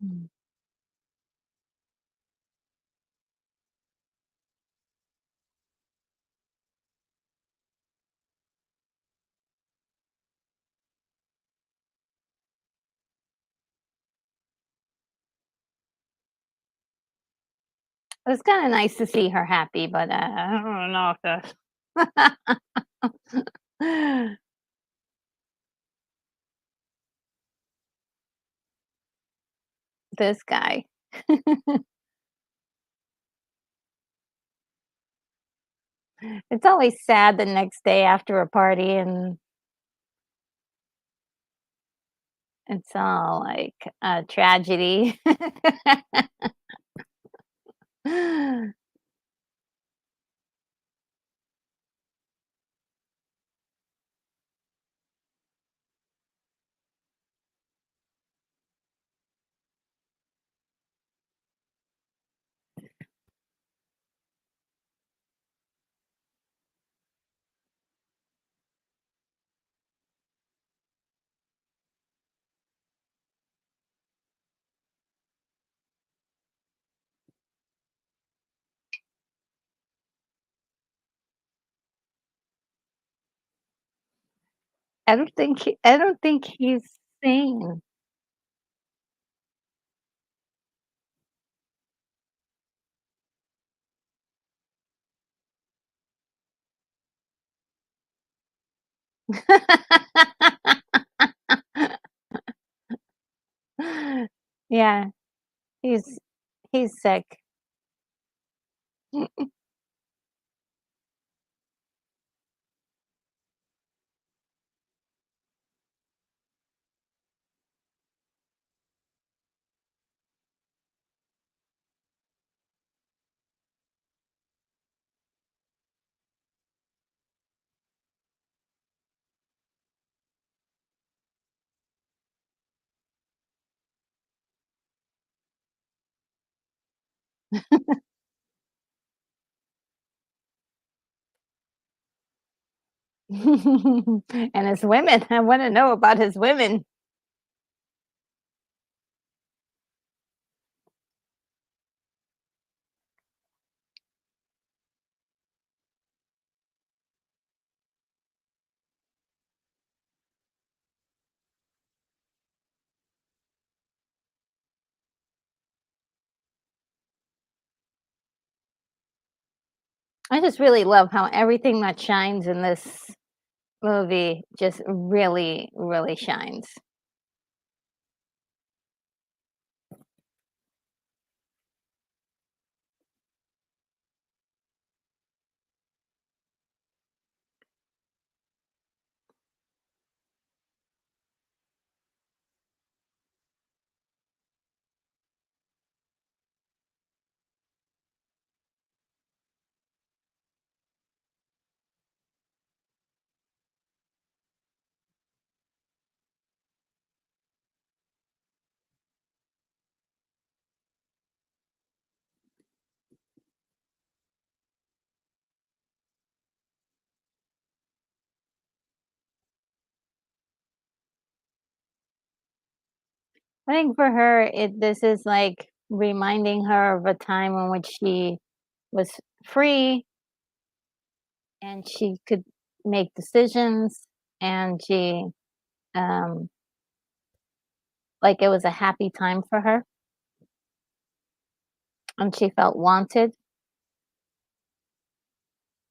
[SPEAKER 1] Mm. It was kinda nice to see her happy, but, I don't know if the this guy. It's always sad the next day after a party, and it's all like a tragedy. I don't think he's sane. Yeah, he's he's sick. And his women, I wanna know about his women. I just really love how everything that shines in this movie just really, really shines. I think for her, this is like reminding her of a time in which she was free and she could make decisions and she um like it was a happy time for her and she felt wanted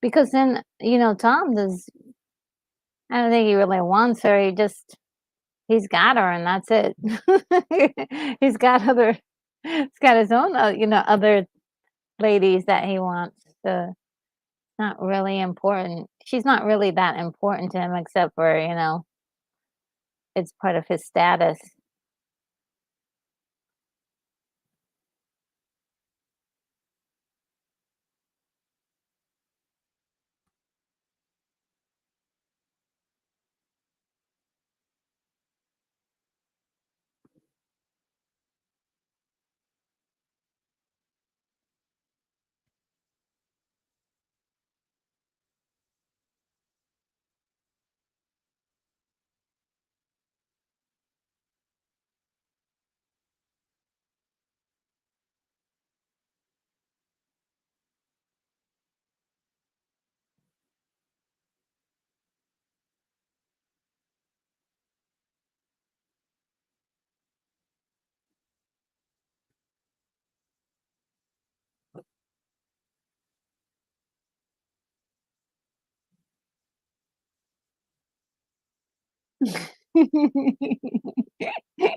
[SPEAKER 1] because then Tom does I don't think he really wants her. He's got her and that's it. He's got other he's got his own other ladies that he wants. So not really important. She's not really that important to him except for, it's part of his status.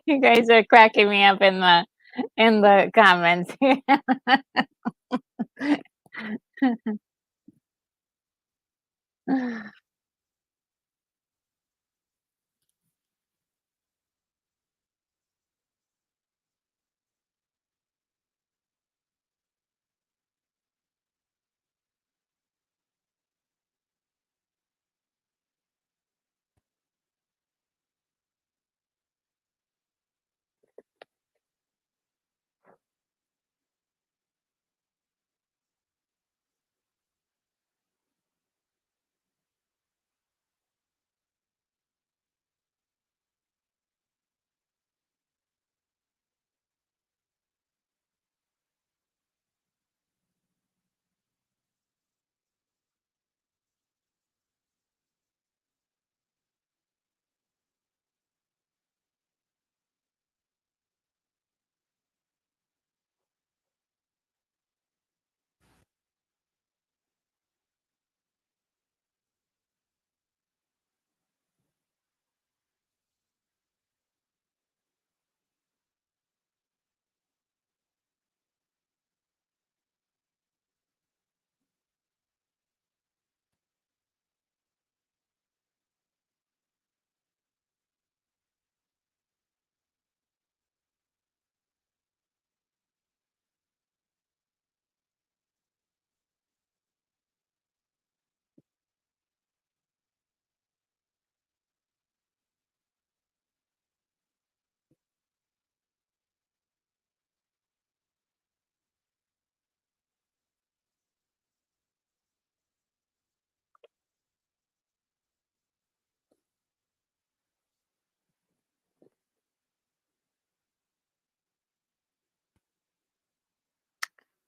[SPEAKER 1] You guys are cracking me up in the comments.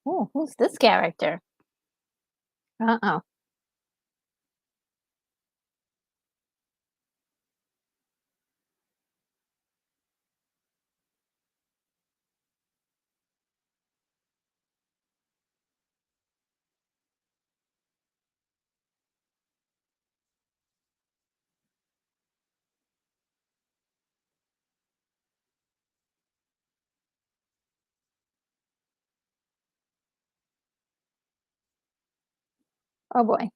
[SPEAKER 1] Ooh, who's this character? Uh-oh. Oh boy.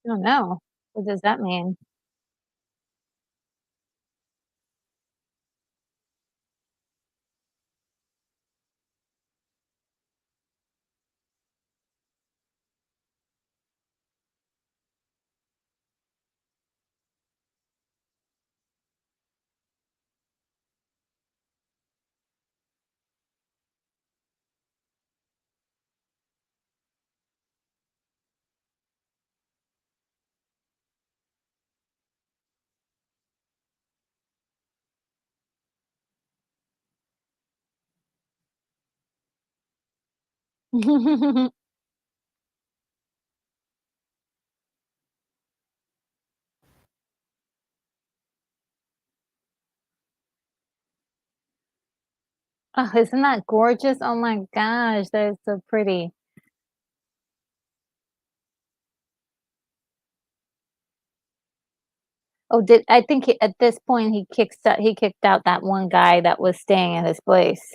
[SPEAKER 1] Oh no. What does that mean? Oh, isn't that gorgeous? Oh my gosh, that is so pretty. Oh, did I think at this point he kicked out that one guy that was staying at his place.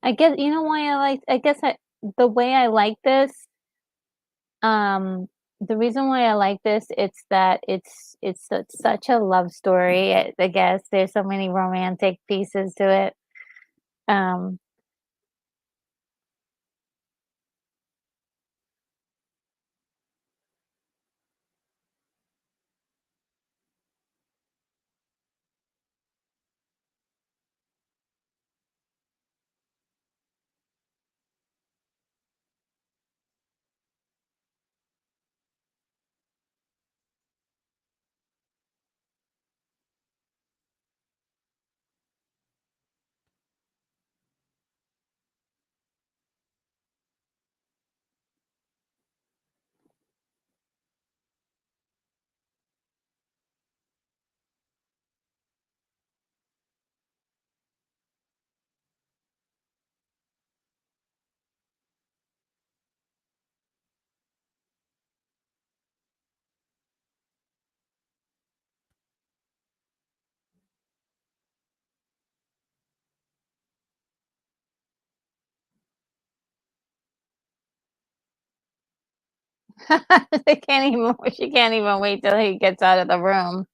[SPEAKER 1] I guess you know why I guess the way I like this, um, the reason why I like this, it's that it's such a love story. I guess there's so many romantic pieces to it. Um, they can't even she can't even wait till he gets out of the room.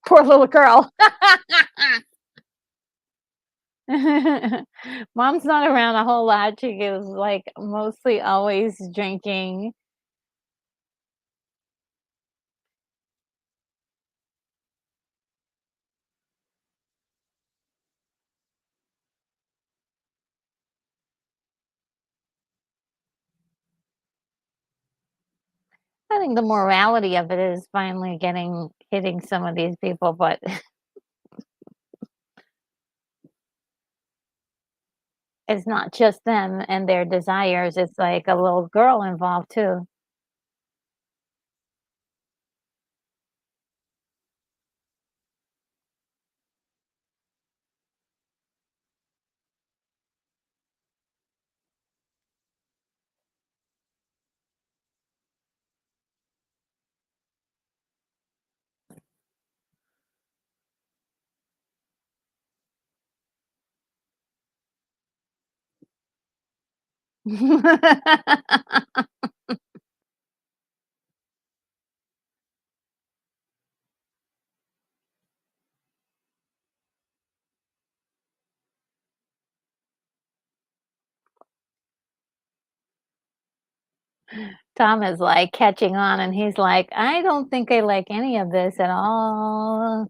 [SPEAKER 1] Poor little girl. Mom's not around a whole lot. She is, like, mostly always drinking. I think the morality of it is finally getting hitting some of these people, but it's not just them and their desires, it's like a little girl involved too. Tom is, like, catching on, and he's like, "I don't think I like any of this at all."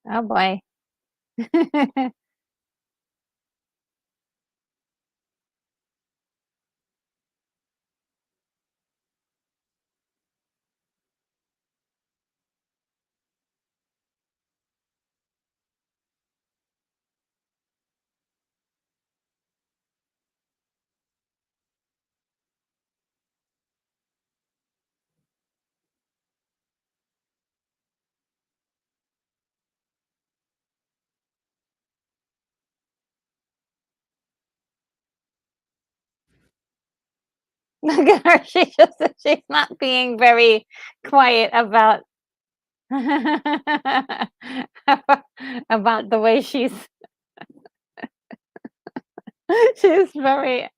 [SPEAKER 1] Oh, boy. Look at her, she's not being very quiet about about the way she's very.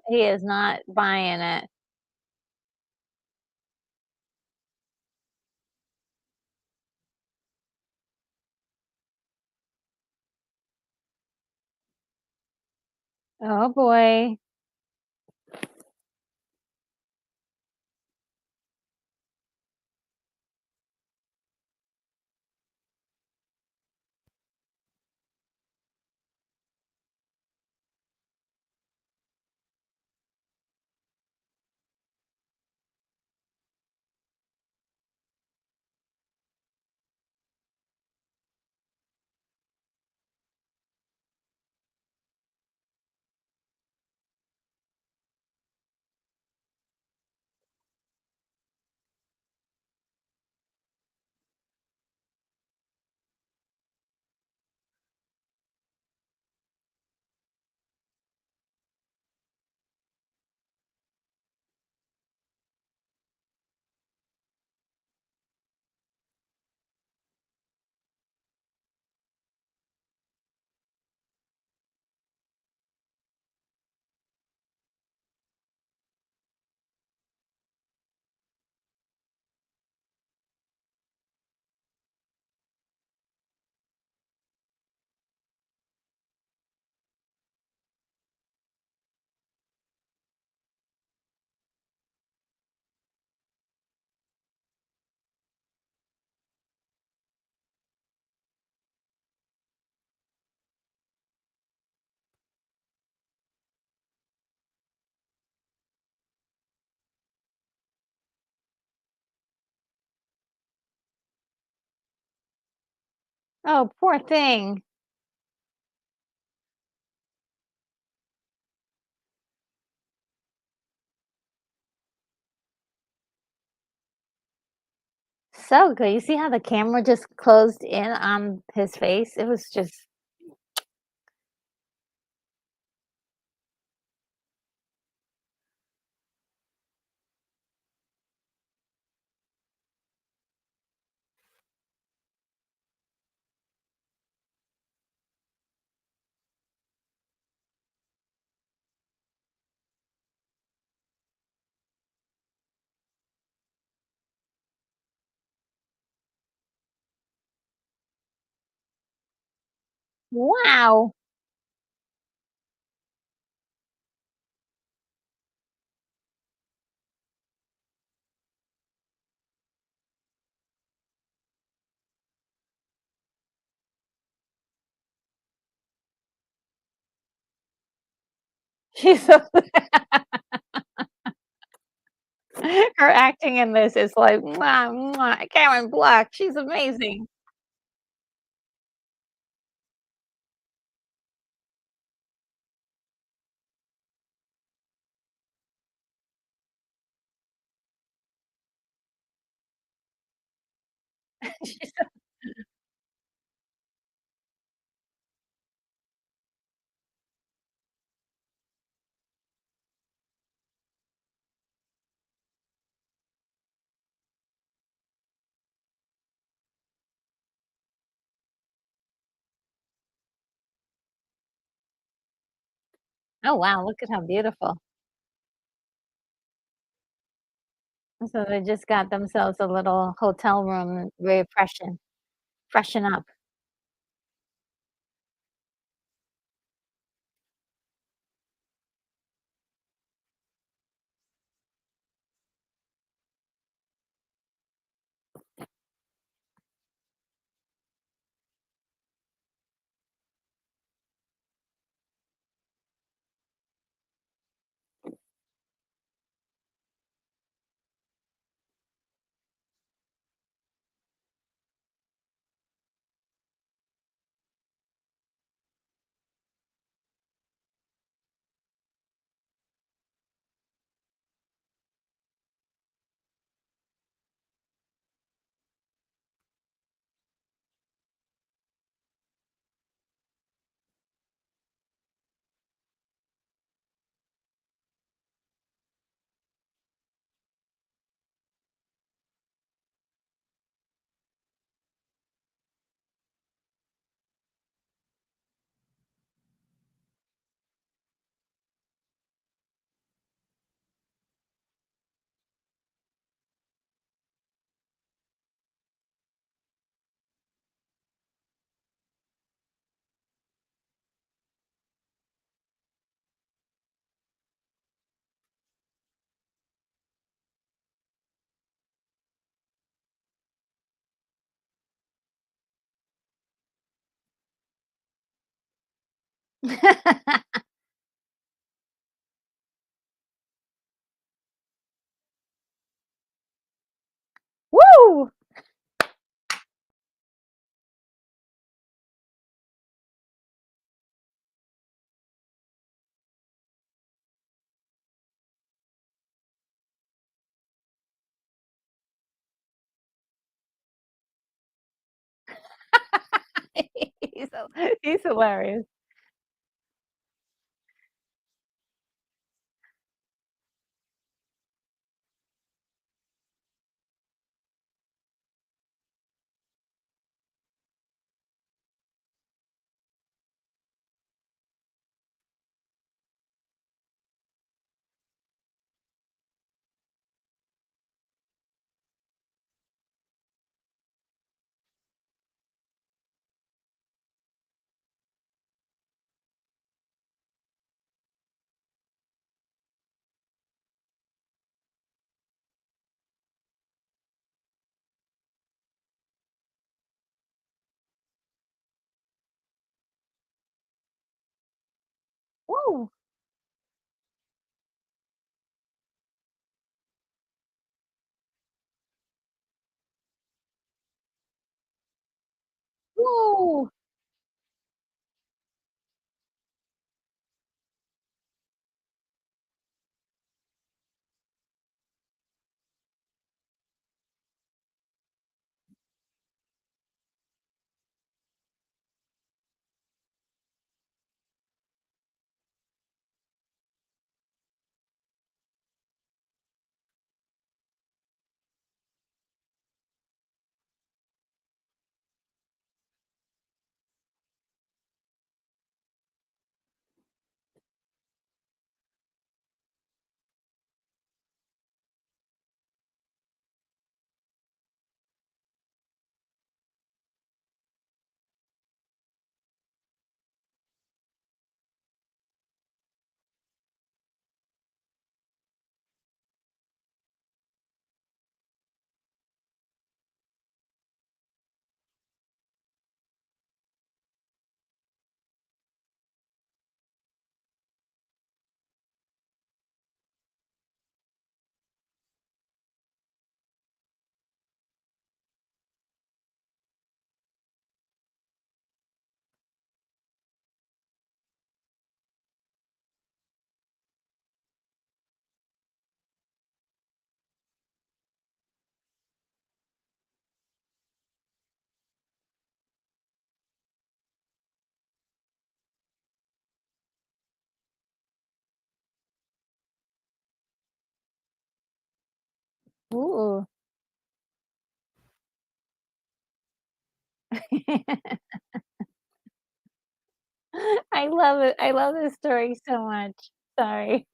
[SPEAKER 1] He is not buying it. Oh, boy. Oh, poor thing. So good. You see how the camera just closed in on his face? It was just wow. She's so her acting in this is like, "Mwah, mwah, Karen Black, she's amazing." She's so Oh, wow, look at how beautiful. So they just got themselves a little hotel room, freshen up. Woo! He's so he's hilarious. Woo! Woo! Ooh. I love it. I love this story so much. Sorry.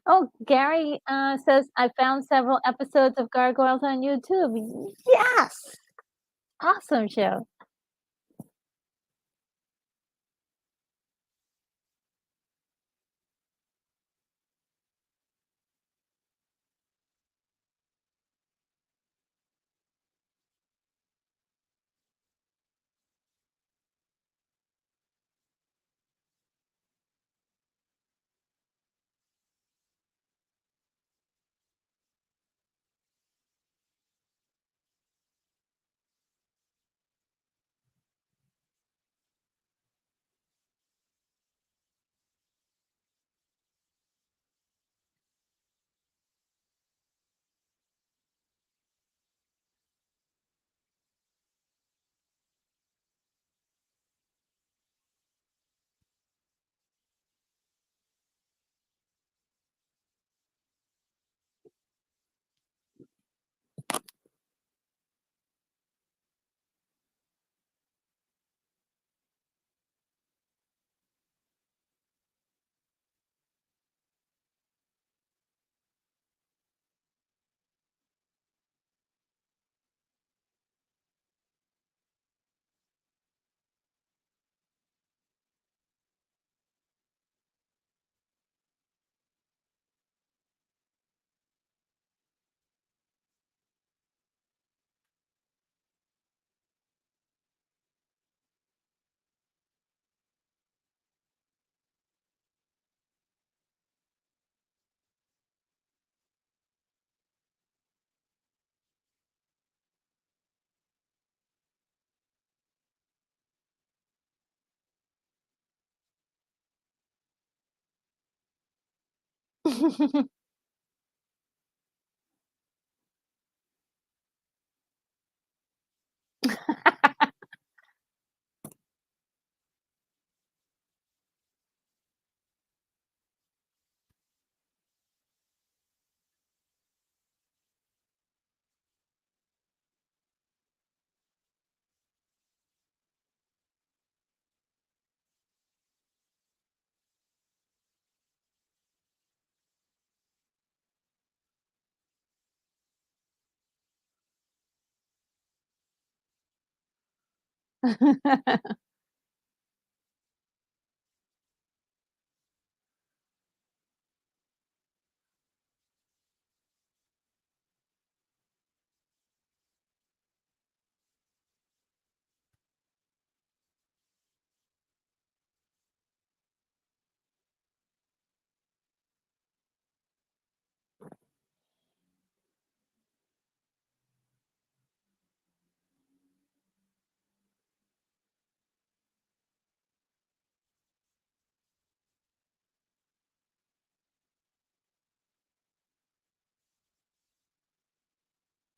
[SPEAKER 1] Oh, Gary, says, "I found several episodes of Gargoyles on YouTube." Yes! Awesome show.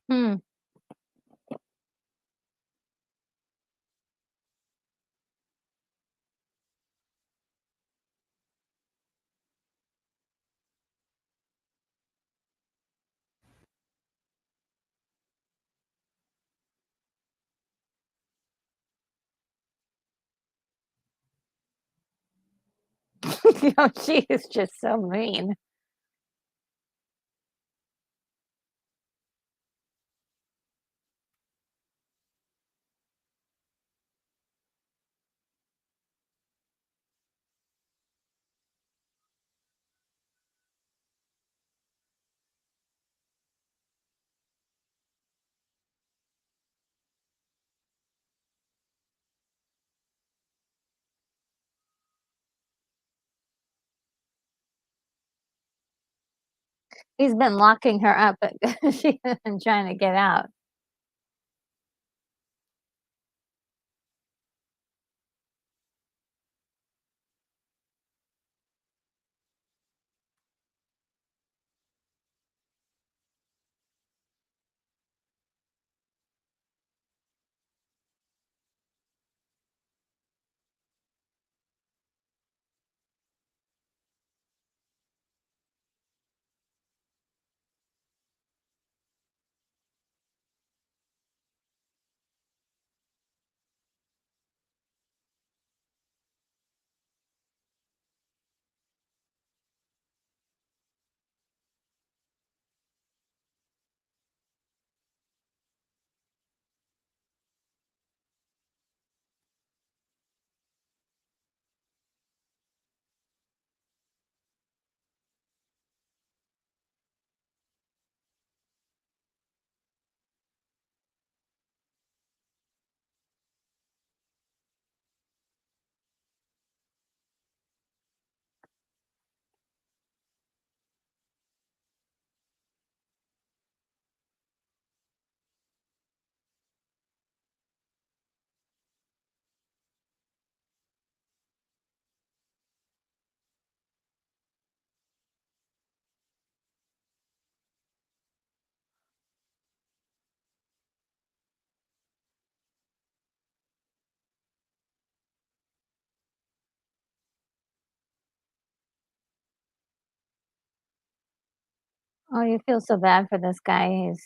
[SPEAKER 1] Hmm. Oh, she is just so mean. He's been locking her up, but she's been trying to get out. Oh, you feel so bad for this guy. He's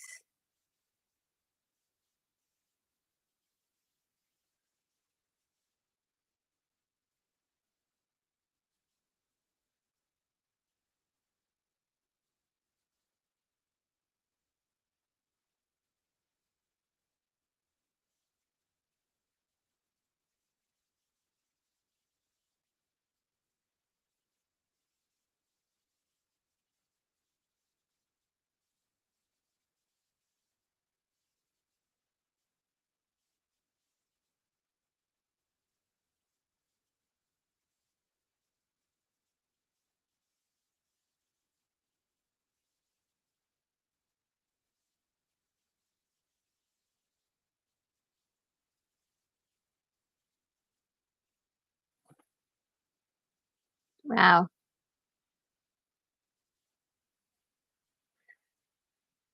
[SPEAKER 1] wow.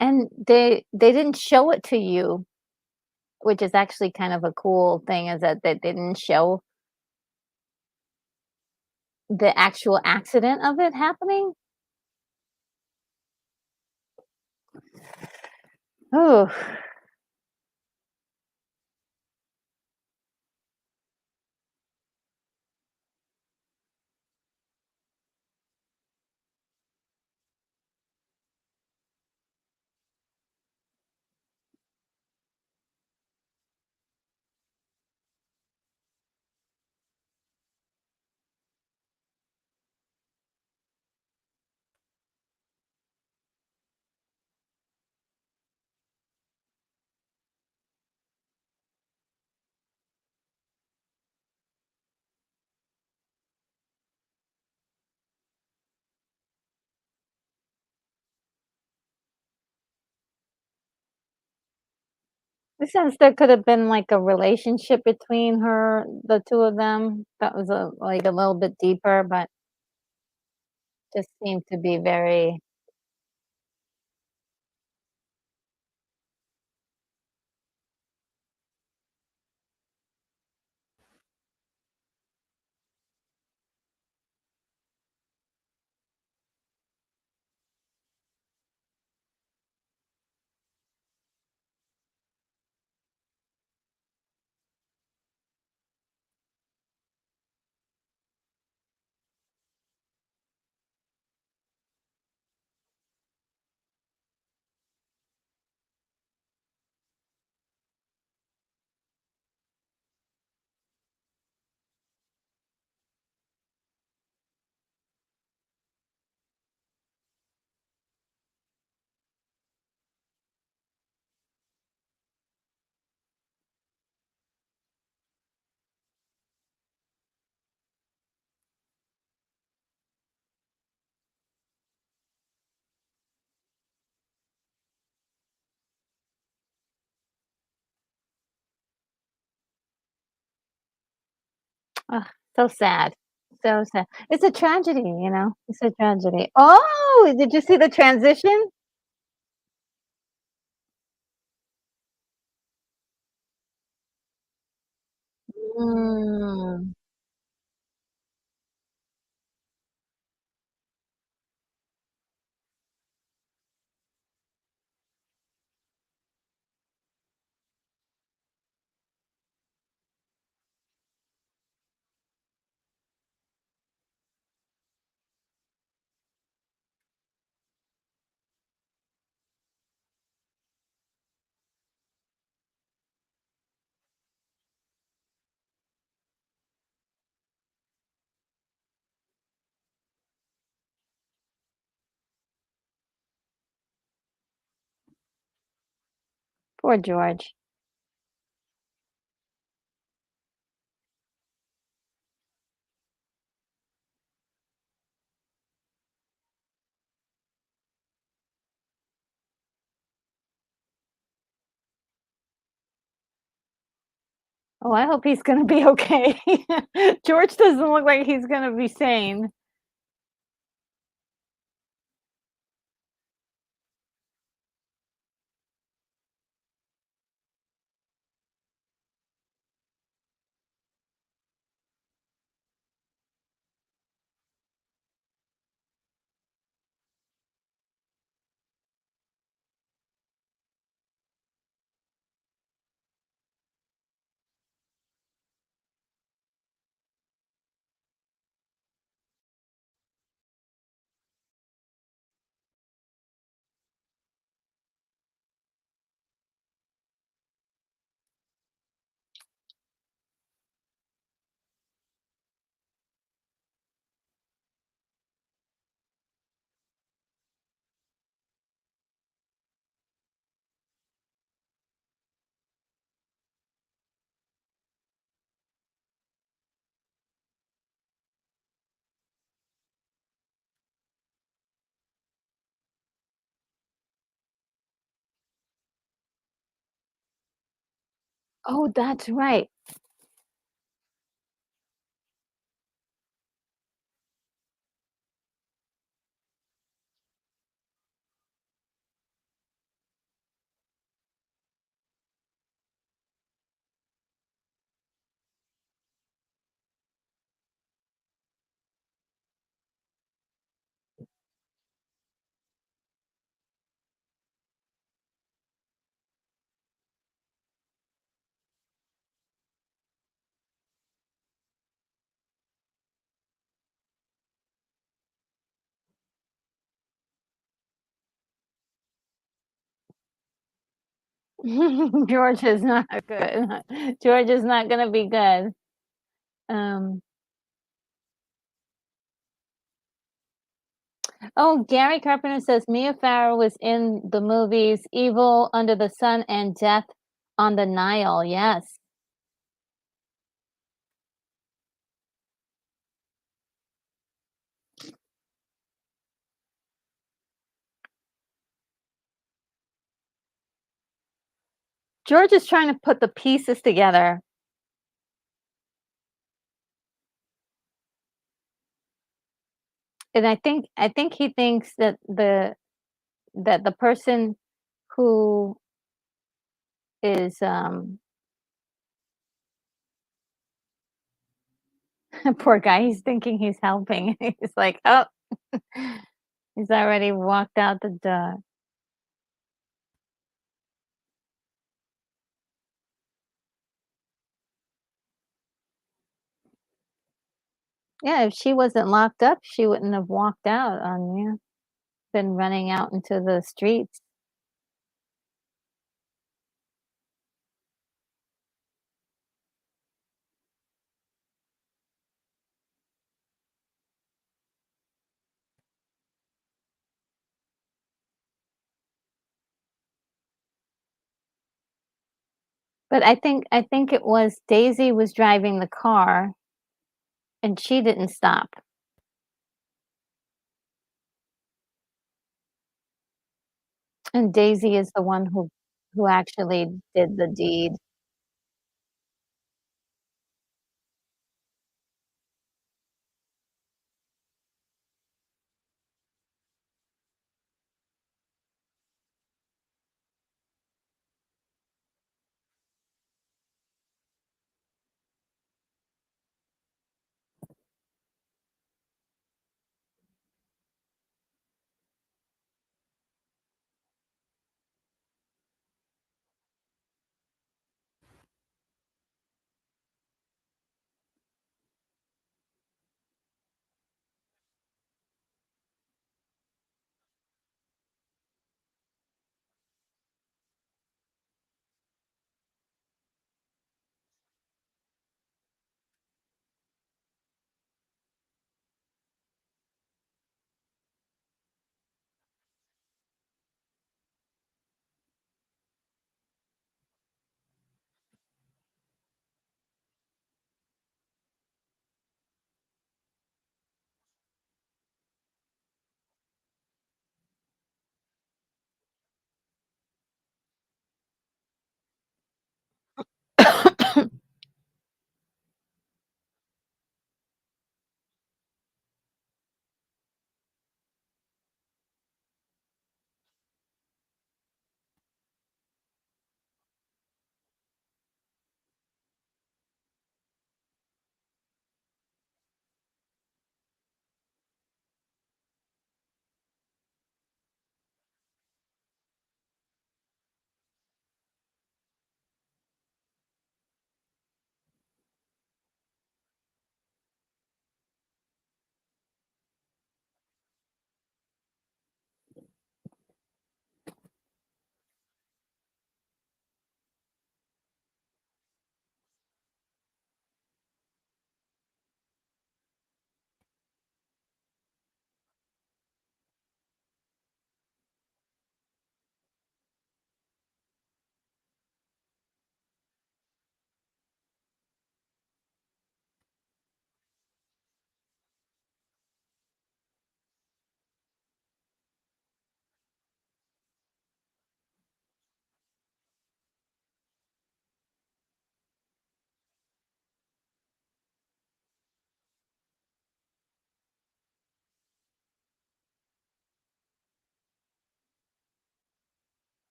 [SPEAKER 1] And they didn't show it to you, which is actually kind of a cool thing, is that they didn't show the actual accident of it happening? Oh, it sounds there could have been, like, a relationship between the 2 of them that was, like, a little bit deeper, but just seemed to be very ugh, so sad. So sad. It's a tragedy, you know? It's a tragedy. Oh, did you see the transition? Mm, poor George. Oh, I hope he's gonna be okay. George doesn't look like he's gonna be sane. Oh, that's right. George is not good. George is not gonna be good. Um, oh, Gary Carpenter says Mia Farrow was in the movies Evil, Under the Sun, and Death on the Nile. Yes. George is trying to put the pieces together, and I think he thinks that the person who is, poor guy, he's thinking he's helping. He's like, "Oh, he's already walked out the door." Yeah, if she wasn't locked up, she wouldn't have walked out on you, been running out into the streets. But I think it was Daisy was driving the car, and she didn't stop, and Daisy is the one who actually did the deed.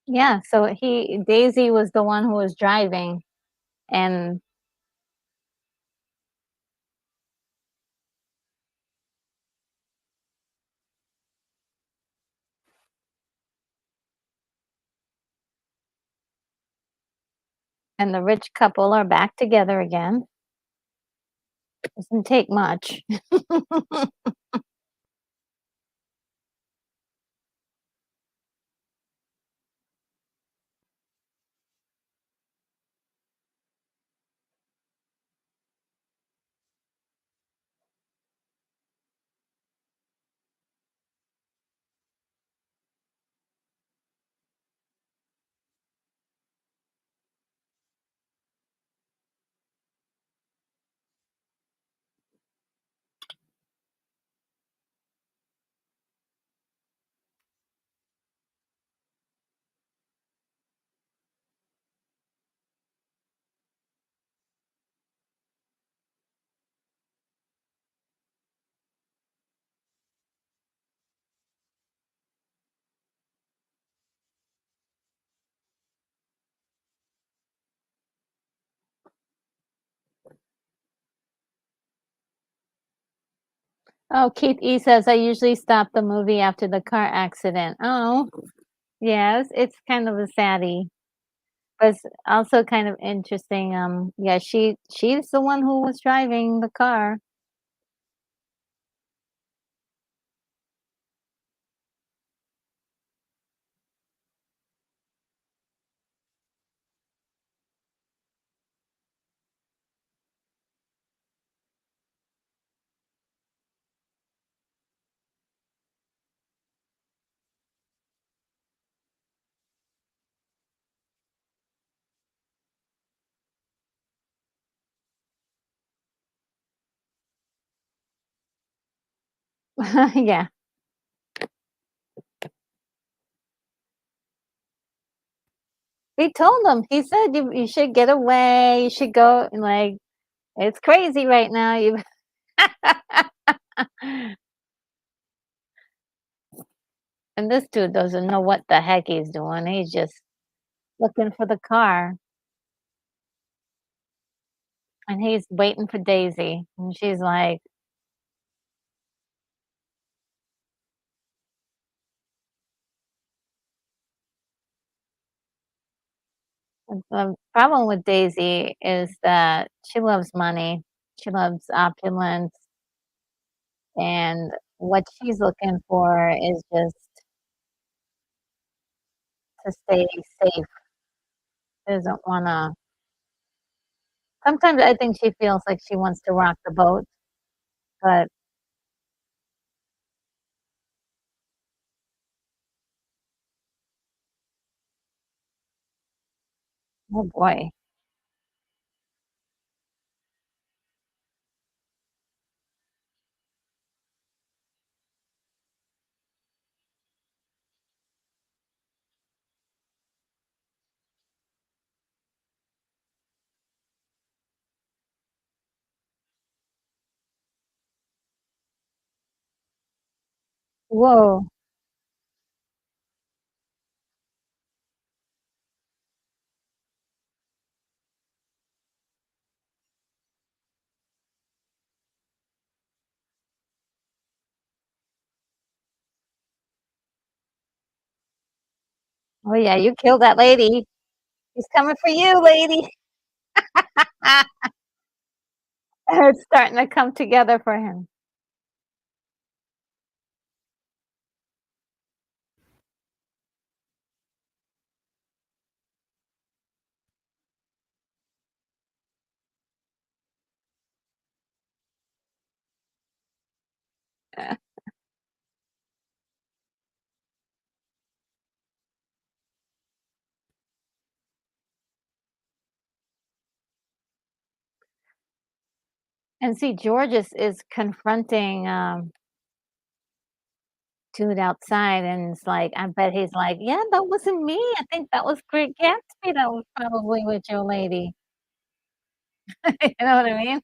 [SPEAKER 1] Yeah, so he Daisy was the one who was driving, and the rich couple are back together again. Doesn't take much. Oh, Keith E says, "I usually stop the movie after the car accident." Oh, yes, it's kind of a saddie, but it's also kind of interesting, yeah, she's the one who was driving the car. Yeah. He told him, he said, "You should get away, you should go," like, "It's crazy right now, you." And this dude doesn't know what the heck he's doing, he's just looking for the car, and he's waiting for Daisy, and she's like, the problem with Daisy is that she loves money, she loves opulence, and what she's looking for is just to stay safe. She doesn't wanna sometimes I think she feels like she wants to rock the boat, but oh boy. Whoa. Oh, yeah, you killed that lady. He's coming for you, lady. It's starting to come together for him. And see, George is confronting, dude outside, and it's like, I bet he's like, "Yeah, that wasn't me. I think that was Great Gatsby that was probably with your lady." You know what I mean?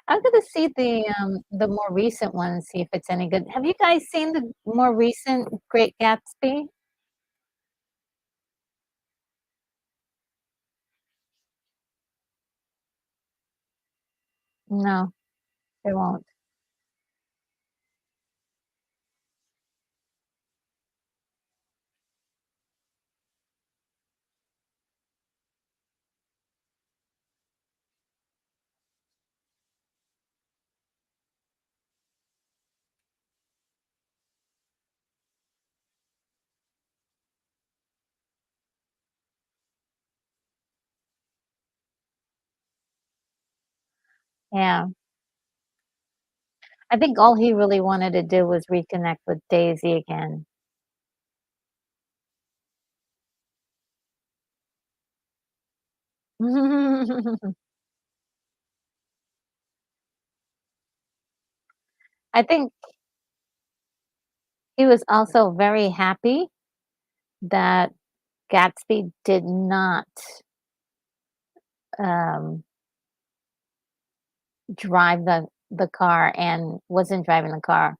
[SPEAKER 1] I'm gonna see the more recent one and see if it's any good. Have you guys seen the more recent Great Gatsby? No, they won't. Yeah. I think all he really wanted to do was reconnect with Daisy again. I think he was also very happy that Gatsby did not, um, drive the car and wasn't driving the car.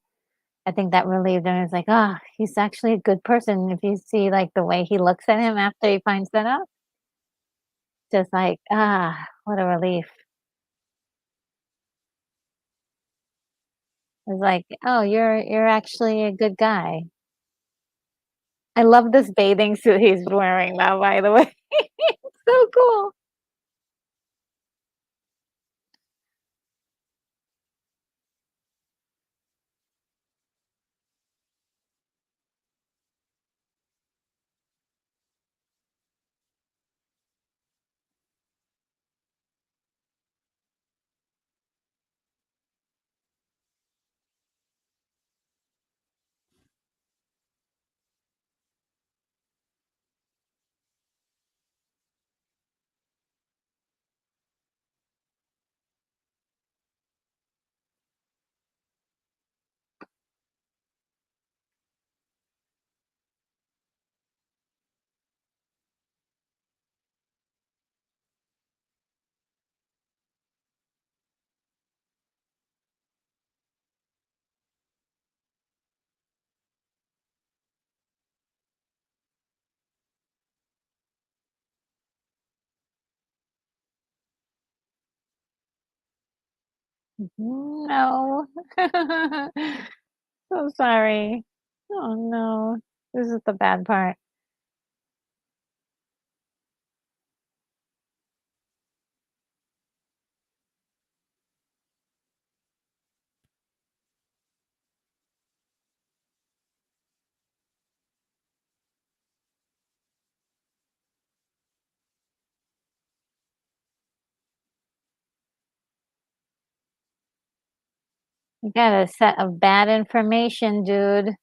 [SPEAKER 1] I think that relieved him. It's like, "Ah, he's actually a good person." If you see, like, the way he looks at him after he finds that out, just like, "Ah, what a relief." It's like, "Oh, you're actually a good guy." I love this bathing suit he's wearing now, by the way. So cool. No. So sorry. Oh, no. This is the bad part. You got a set of bad information, dude.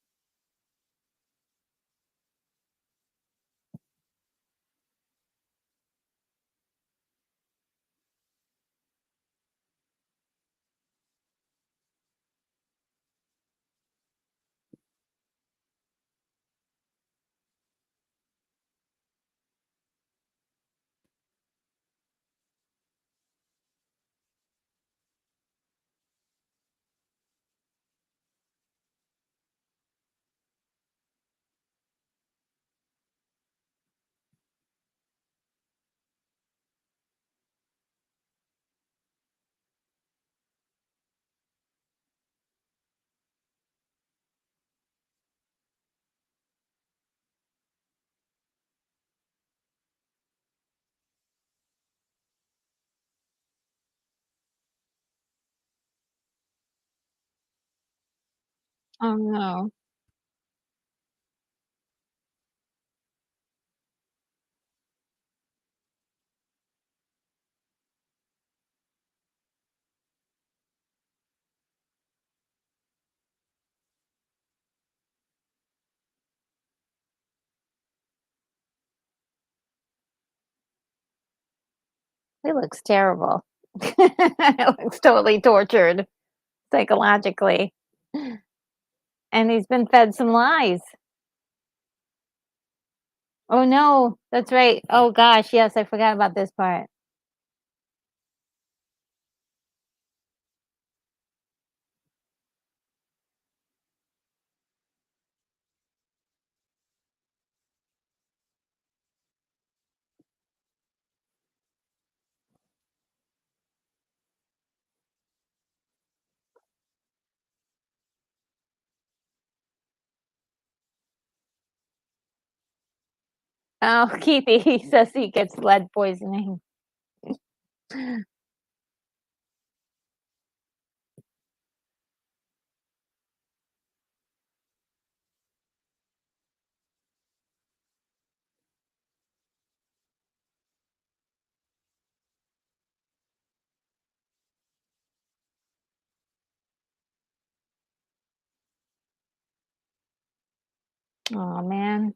[SPEAKER 1] Oh, no. He looks terrible. He looks totally tortured psychologically, and he's been fed some lies. Oh, no. That's right. Oh, gosh, yes, I forgot about this part. Oh, Keithy, he says he gets lead poisoning. Oh man.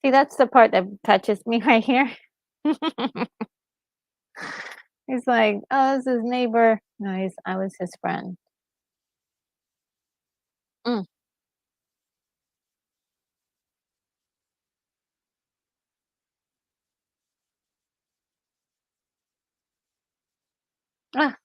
[SPEAKER 1] See, that's the part that touches me right here. He's like, "Oh, this is his neighbor." No, I was his friend. Mm. Ah,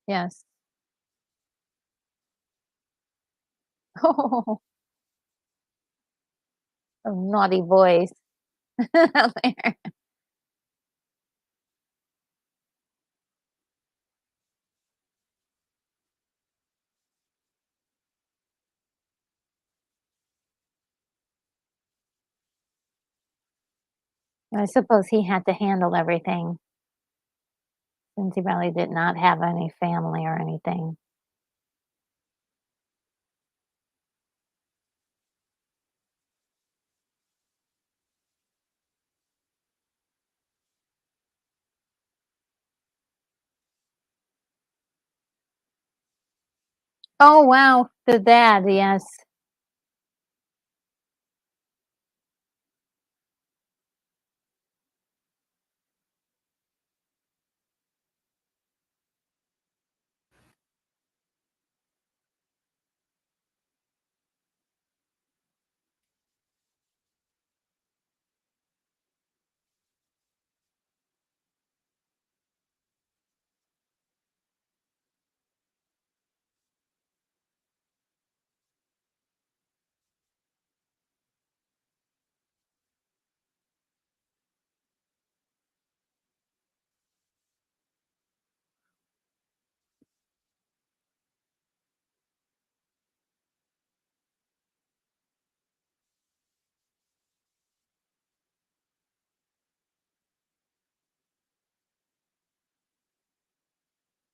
[SPEAKER 1] yes. Oh, a naughty voice. I suppose he had to handle everything since he probably did not have any family or anything. Oh, wow. The dad, yes.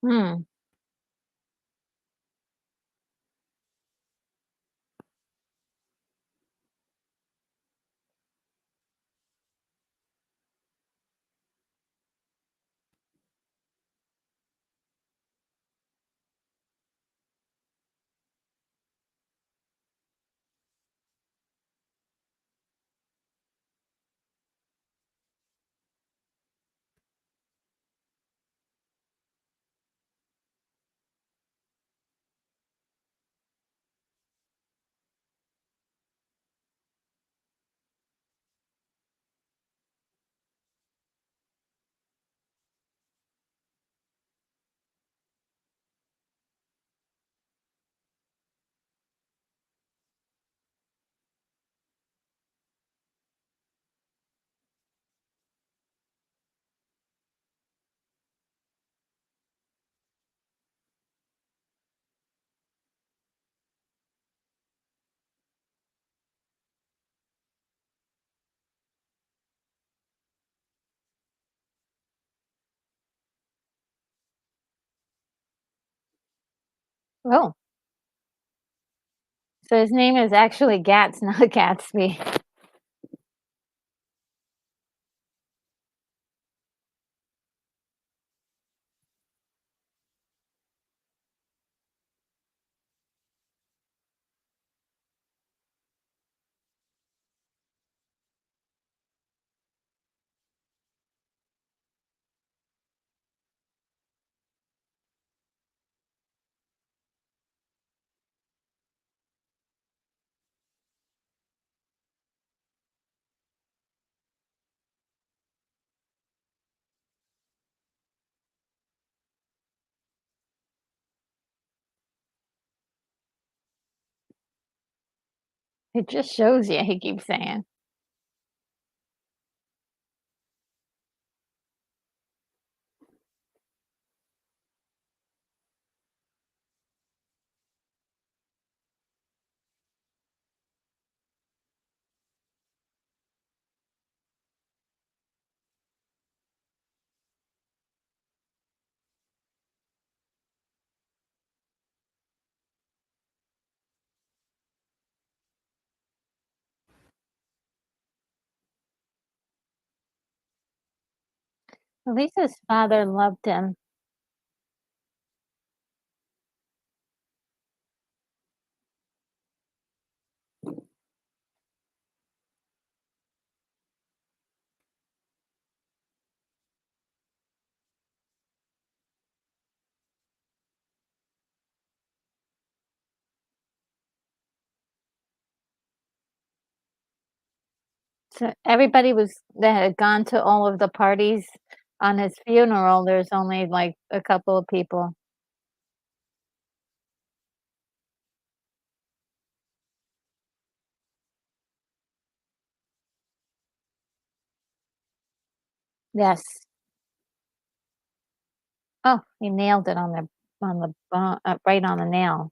[SPEAKER 1] Hmm. Oh, so his name is actually Gats, not Gatsby. It just shows you, he keeps saying. At least his father loved him. So everybody was that had gone to all of the parties on his funeral, there's only, like, a couple of people. Yes. Oh, he nailed it on the right on the nail.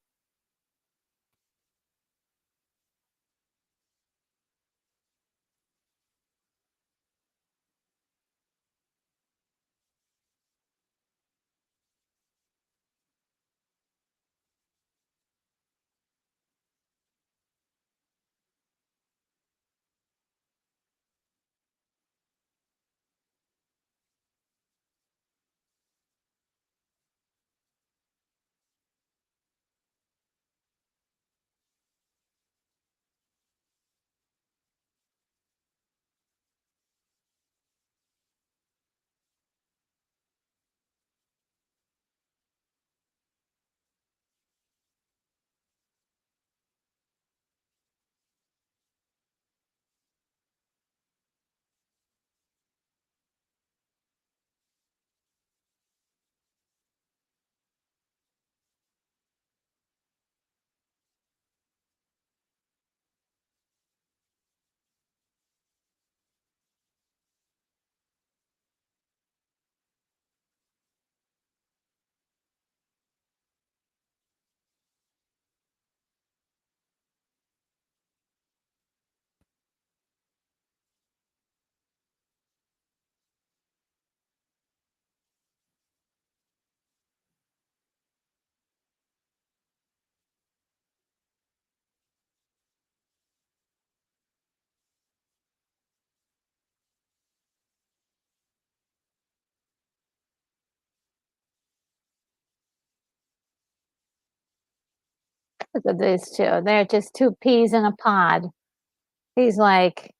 [SPEAKER 1] Look at these 2, they're just 2 peas in a pod. He's like,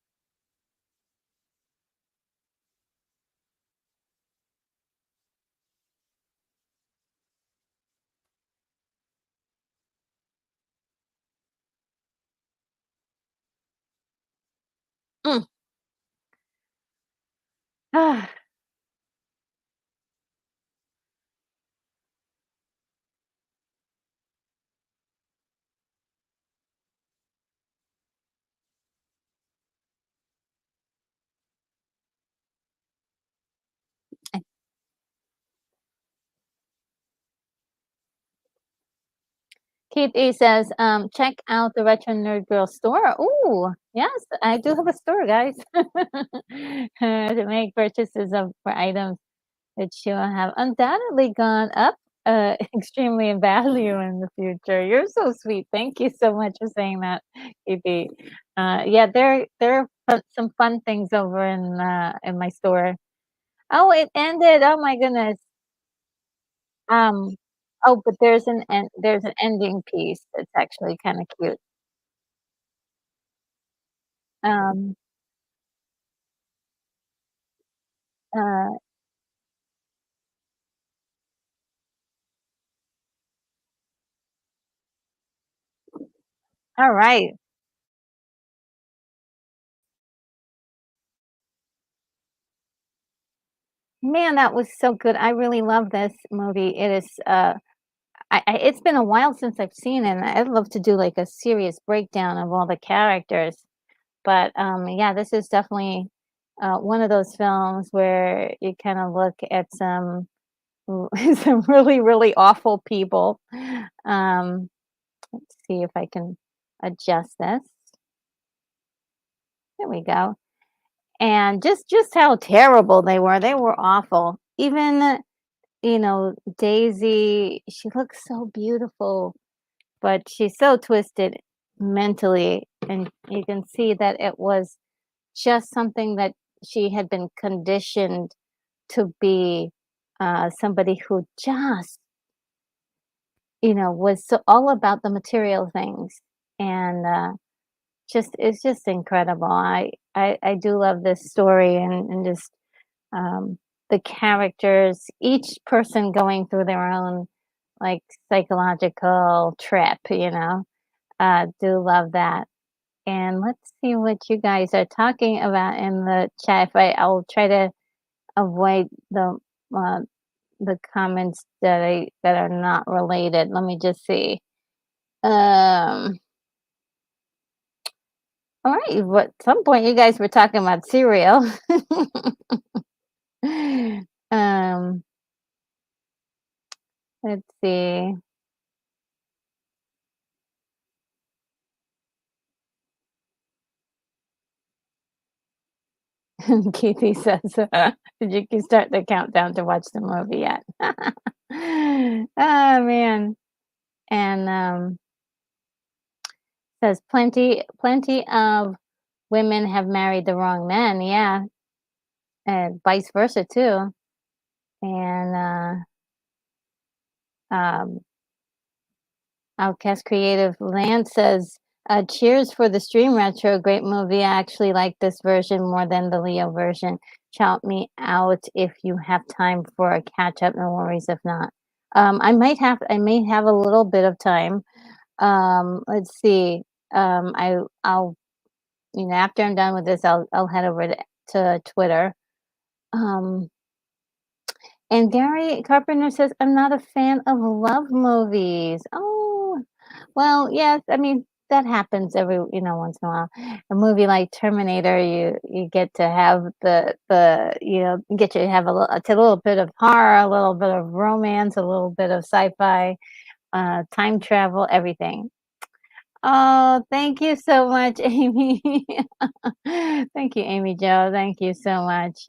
[SPEAKER 1] "Mm, ah." Keith E says, "Check out the Retro Nerd Girl store." Ooh, yes, I do have a store, guys. To make purchases of for items that you have undoubtedly gone up, extremely in value in the future. You're so sweet. Thank you so much for saying that, Keith E. Yeah, there are some fun things over in my store. Oh, it ended. Oh my goodness. Um, oh, but there's an ending piece that's actually kinda cute. Um, uh, alright. Man, that was so good. I really love this movie. It is, it's been a while since I've seen it, and I'd love to do, like, a serious breakdown of all the characters, but, yeah, this is definitely, one of those films where you kinda look at some some really, really awful people. Um, let's see if I can adjust this. There we go. And just how terrible they were awful. Even, Daisy, she looks so beautiful, but she's so twisted mentally, and you can see that it was just something that she had been conditioned to be, somebody who just, was so all about the material things, and, just it's just incredible. I do love this story, and just, um, the characters, each person going through their own, like, psychological trip, do love that. And let's see what you guys are talking about in the chat. If I'll try to avoid uh, the comments that are not related. Let me just see. All right. What some point you guys were talking about cereal. um, let's see. Keithy says, "Did you start the countdown to watch the movie yet?" Oh man. And says plenty of women have married the wrong men. Yeah, and vice versa too. And um, Outcast Creative Land says, "Cheers for the stream retro, great movie. I actually like this version more than the Leo version. Shout me out if you have time for a catch up. No worries if not. I may have a little bit of time. Let's see. I'll after I'm done with this, I'll head over to Twitter. Um, and Gary Carpenter says, I'm not a fan of love movies. Oh, well, yes, I mean, that happens every, once in a while. A movie like Terminator, you get to have you get to have a little bit of horror, a little bit of romance, a little bit of sci-fi, time travel, everything. Oh, thank you so much, Amy. Thank you, Amy Jo. Thank you so much.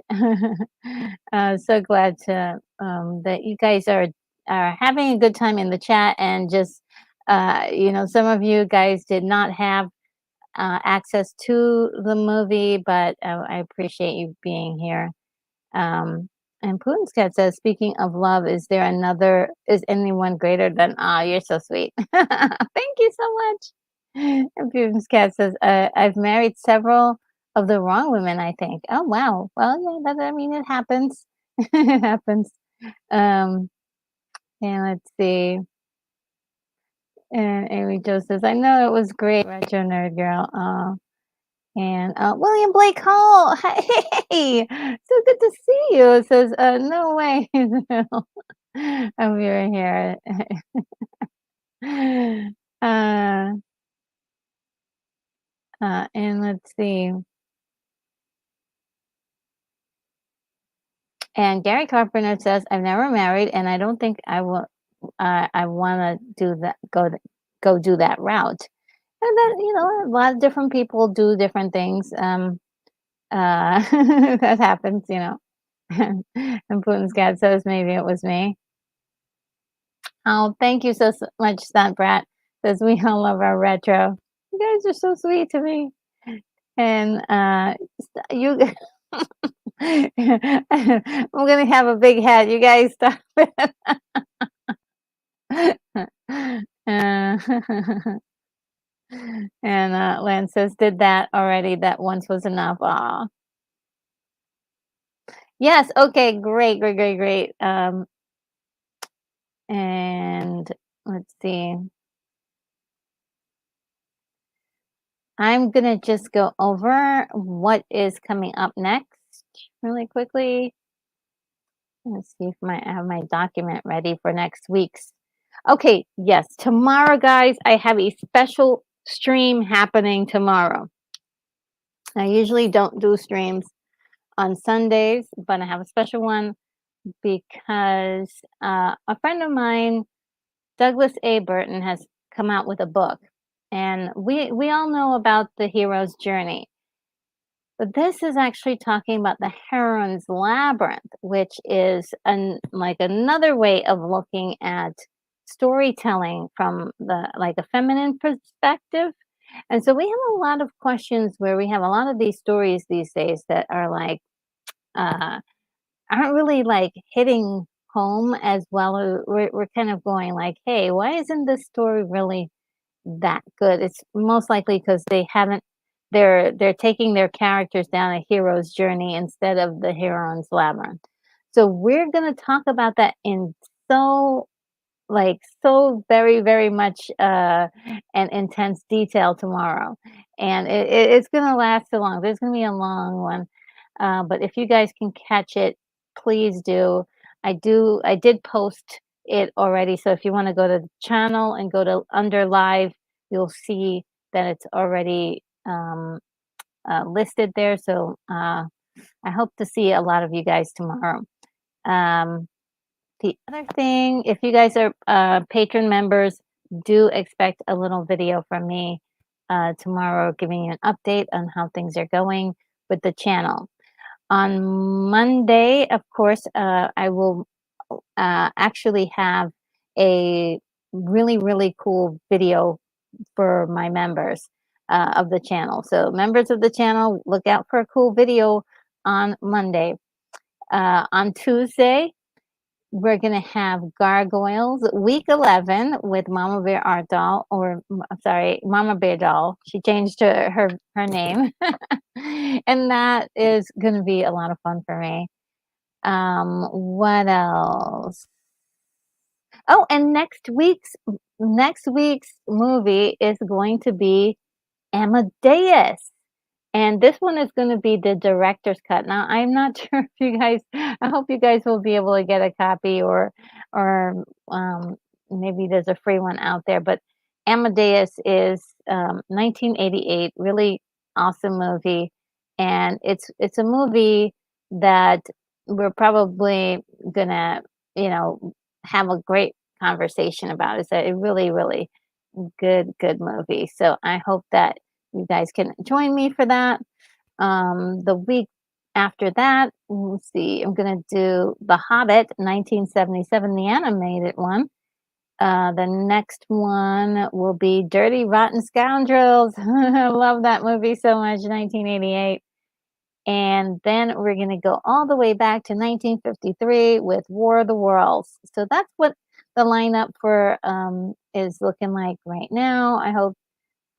[SPEAKER 1] So glad to that you guys are having a good time in the chat, and just some of you guys did not have access to the movie, but I appreciate you being here. And Putin's cat says, speaking of love, is anyone greater than, you're so sweet. Thank you so much. And Putin's cat says, I've married several of the wrong women, I think. Oh, wow. Well, yeah, I mean, it happens. It happens. Um, and let's see. And Amy Jo says, I know it was great, Retro Nerd Girl. And William Blake Hall, hey, so good to see you. It says, no way. I'm over here. uh, and let's see. And Gary Carpenter says, I've never married, and I don't think I will. I want to do that. Go do that route. And then a lot of different people do different things. That happens, And Putin's cat says maybe it was me. Oh, thank you so much, Stunt Brat. Says we all love our retro. You guys are so sweet to me. And you, I'm gonna have a big head. You guys stop it. uh, and Lance says, did that already. That once was enough. Aw. Yes. Okay. Great. Great. Great. Great. And let's see. I'm gonna just go over what is coming up next really quickly. Let's see if I have my document ready for next week's. Okay, yes, tomorrow, guys, I have a special stream happening tomorrow. I usually don't do streams on Sundays, but I have a special one because a friend of mine, Douglas A. Burton, has come out with a book, and we all know about the hero's journey. But this is actually talking about the heroine's labyrinth, which is like another way of looking at storytelling from the like a feminine perspective. And so we have a lot of questions where we have a lot of these stories these days that are like uh, aren't really like hitting home as well. We're kind of going like, hey, why isn't this story really that good? It's most likely because they haven't they're taking their characters down a hero's journey instead of the heroine's labyrinth. So we're gonna talk about that in so like so very very much and intense detail tomorrow, and it's gonna last so long. There's gonna be a long one, but if you guys can catch it, please do. I did post it already, so if you want to go to the channel and go to under live, you'll see that it's already listed there. So I hope to see a lot of you guys tomorrow. um, the other thing, if you guys are patron members, do expect a little video from me tomorrow giving you an update on how things are going with the channel. On Monday, of course, I will actually have a really, really cool video for my members of the channel. So, members of the channel, look out for a cool video on Monday. On Tuesday, we're gonna have Gargoyles week 11 with Mama Bear Art Doll, or I'm sorry, Mama Bear Doll. She changed her name, and that is gonna be a lot of fun for me. What else? Oh, and next week's movie is going to be Amadeus. And this one is gonna be the director's cut. Now, I'm not sure if you guys I hope you guys will be able to get a copy, or, maybe there's a free one out there, but Amadeus is, 1988, really awesome movie, and it's a movie that we're probably gonna, you know, have a great conversation about. It's a really, really good movie, so I hope that you guys can join me for that. The week after that, let's see, I'm gonna do The Hobbit, 1977, the animated one. The next one will be Dirty Rotten Scoundrels. I love that movie so much, 1988. And then we're gonna go all the way back to 1953 with War of the Worlds. So that's what the lineup for is looking like right now. I hope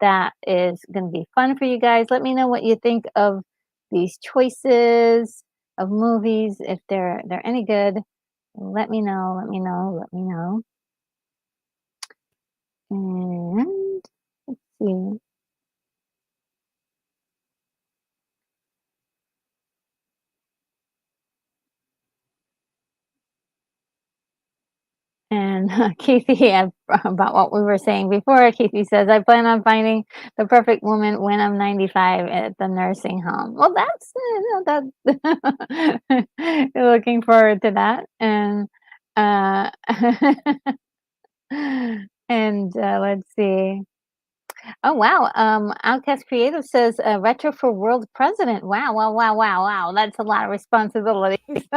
[SPEAKER 1] that is going to be fun for you guys. Let me know what you think of these choices of movies. If they're any good, let me know. Let me know. Let me know. And let's see. And Casey, about what we were saying before, Casey says, I plan on finding the perfect woman when I'm 95 at the nursing home. Well, that's, looking forward to that. And, uh, and let's see. Oh, wow. Outcast Creative says, retro for world president. Wow, wow, wow, wow, wow. That's a lot of responsibilities.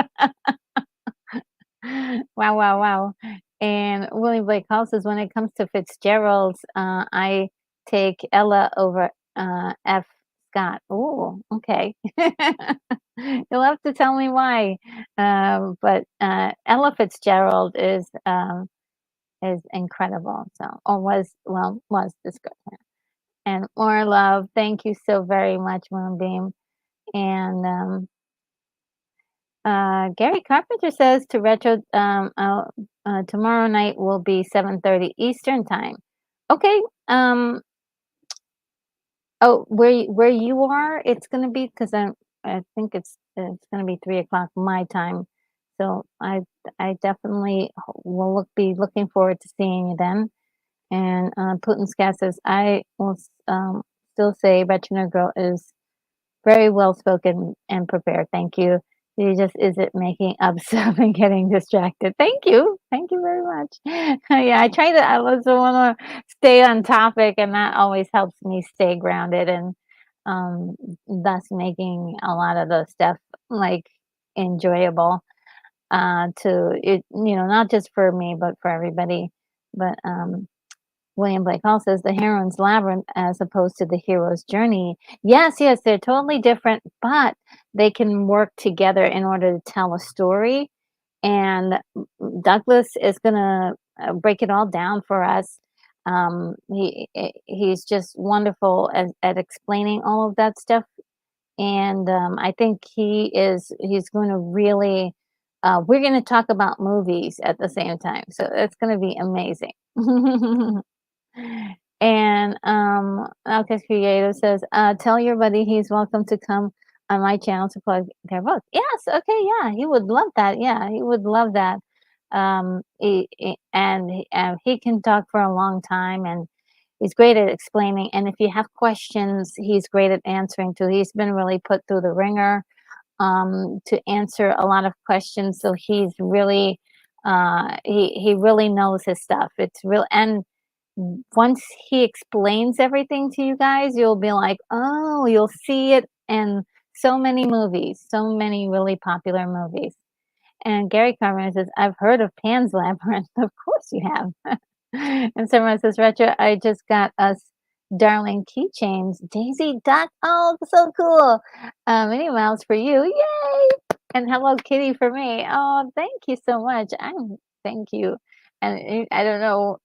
[SPEAKER 1] Wow, wow, wow. And William Blake Hall says, when it comes to Fitzgerald's, I take Ella over F. Scott. Oh, okay. You'll have to tell me why. But Ella Fitzgerald is incredible. So, or was this good. And more love. Thank you so very much, Moonbeam. And Gary Carpenter says to retro tomorrow night will be 7:30 Eastern time. Okay. Oh, where you are, it's gonna be because I think it's gonna be 3 o'clock my time. So I definitely be looking forward to seeing you then. And Putin Scat says, I will still say Veterinary Girl is very well spoken and prepared. Thank you. She just isn't making up stuff and getting distracted. Thank you. Thank you very much. Yeah, I also want to stay on topic, and that always helps me stay grounded and um, thus making a lot of the stuff like enjoyable to it, not just for me, but for everybody. But William Blake Hall says the heroine's labyrinth as opposed to the hero's journey. Yes, yes, they're totally different, but they can work together in order to tell a story. And Douglas is gonna break it all down for us. He's just wonderful at explaining all of that stuff, and I think he's going to really. We're going to talk about movies at the same time, so it's going to be amazing. And Alcas Creative says, tell your buddy he's welcome to come on my channel to plug their book. Yes, okay, yeah, he would love that. Yeah, he would love that. And he can talk for a long time, and he's great at explaining. And if you have questions, he's great at answering too. He's been really put through the ringer to answer a lot of questions. So he's really he really knows his stuff. It's real, and once he explains everything to you guys, you'll be like, oh, you'll see it in so many movies, so many really popular movies. And Gary Carmen says, I've heard of Pan's Labyrinth. Of course you have. And someone says, Retro, I just got us darling keychains. Daisy Duck. Oh, so cool. Minnie Mouse for you. Yay. And Hello Kitty for me. Oh, thank you so much. Thank you. And I don't know,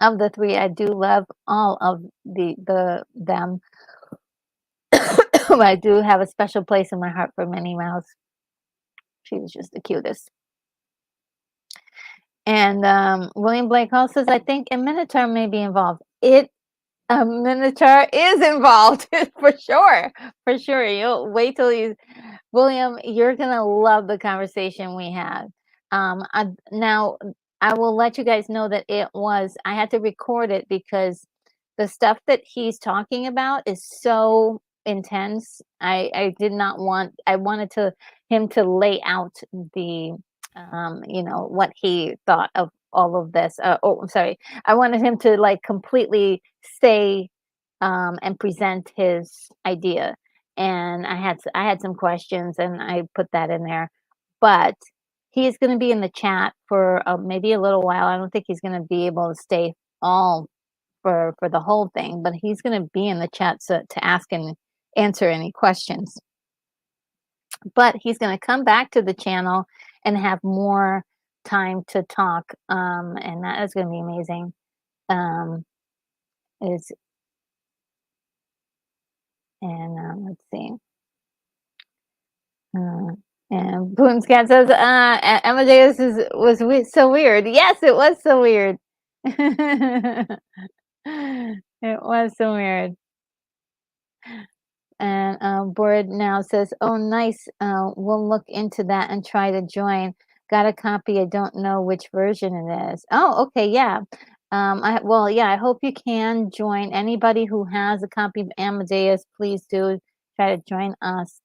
[SPEAKER 1] of the 3, I do love all of them. I do have a special place in my heart for Minnie Mouse. She was just the cutest. And William Blake Hall says, I think a Minotaur may be involved. A Minotaur is involved for sure. For sure. You'll wait till you William, you're gonna love the conversation we had. Now I will let you guys know that I had to record it because the stuff that he's talking about is so intense. I did not want I wanted to him to lay out the what he thought of all of this. I'm sorry. I wanted him to like completely say and present his idea. And I had some questions and I put that in there. But he's going to be in the chat for maybe a little while. I don't think he's going to be able to stay all for the whole thing, but he's going to be in the chat to ask and answer any questions. But he's going to come back to the channel and have more time to talk, and that is going to be amazing. Is and let's see. And Boom's cat says, Amadeus so weird. Yes, it was so weird. It was so weird. And Board now says, oh, nice. We'll look into that and try to join. Got a copy. I don't know which version it is. Oh, okay. Yeah. Yeah, I hope you can join. Anybody who has a copy of Amadeus, please do try to join us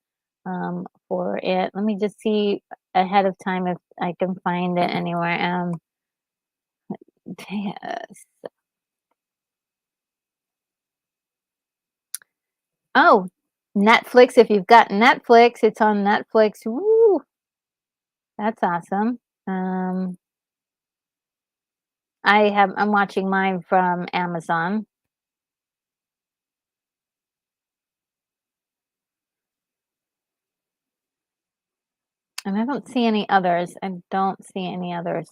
[SPEAKER 1] for it. Let me just see ahead of time if I can find it anywhere. Yes. Oh, Netflix. If you've got Netflix, it's on Netflix. Woo, that's awesome. I'm watching mine from Amazon. And I don't see any others. I don't see any others.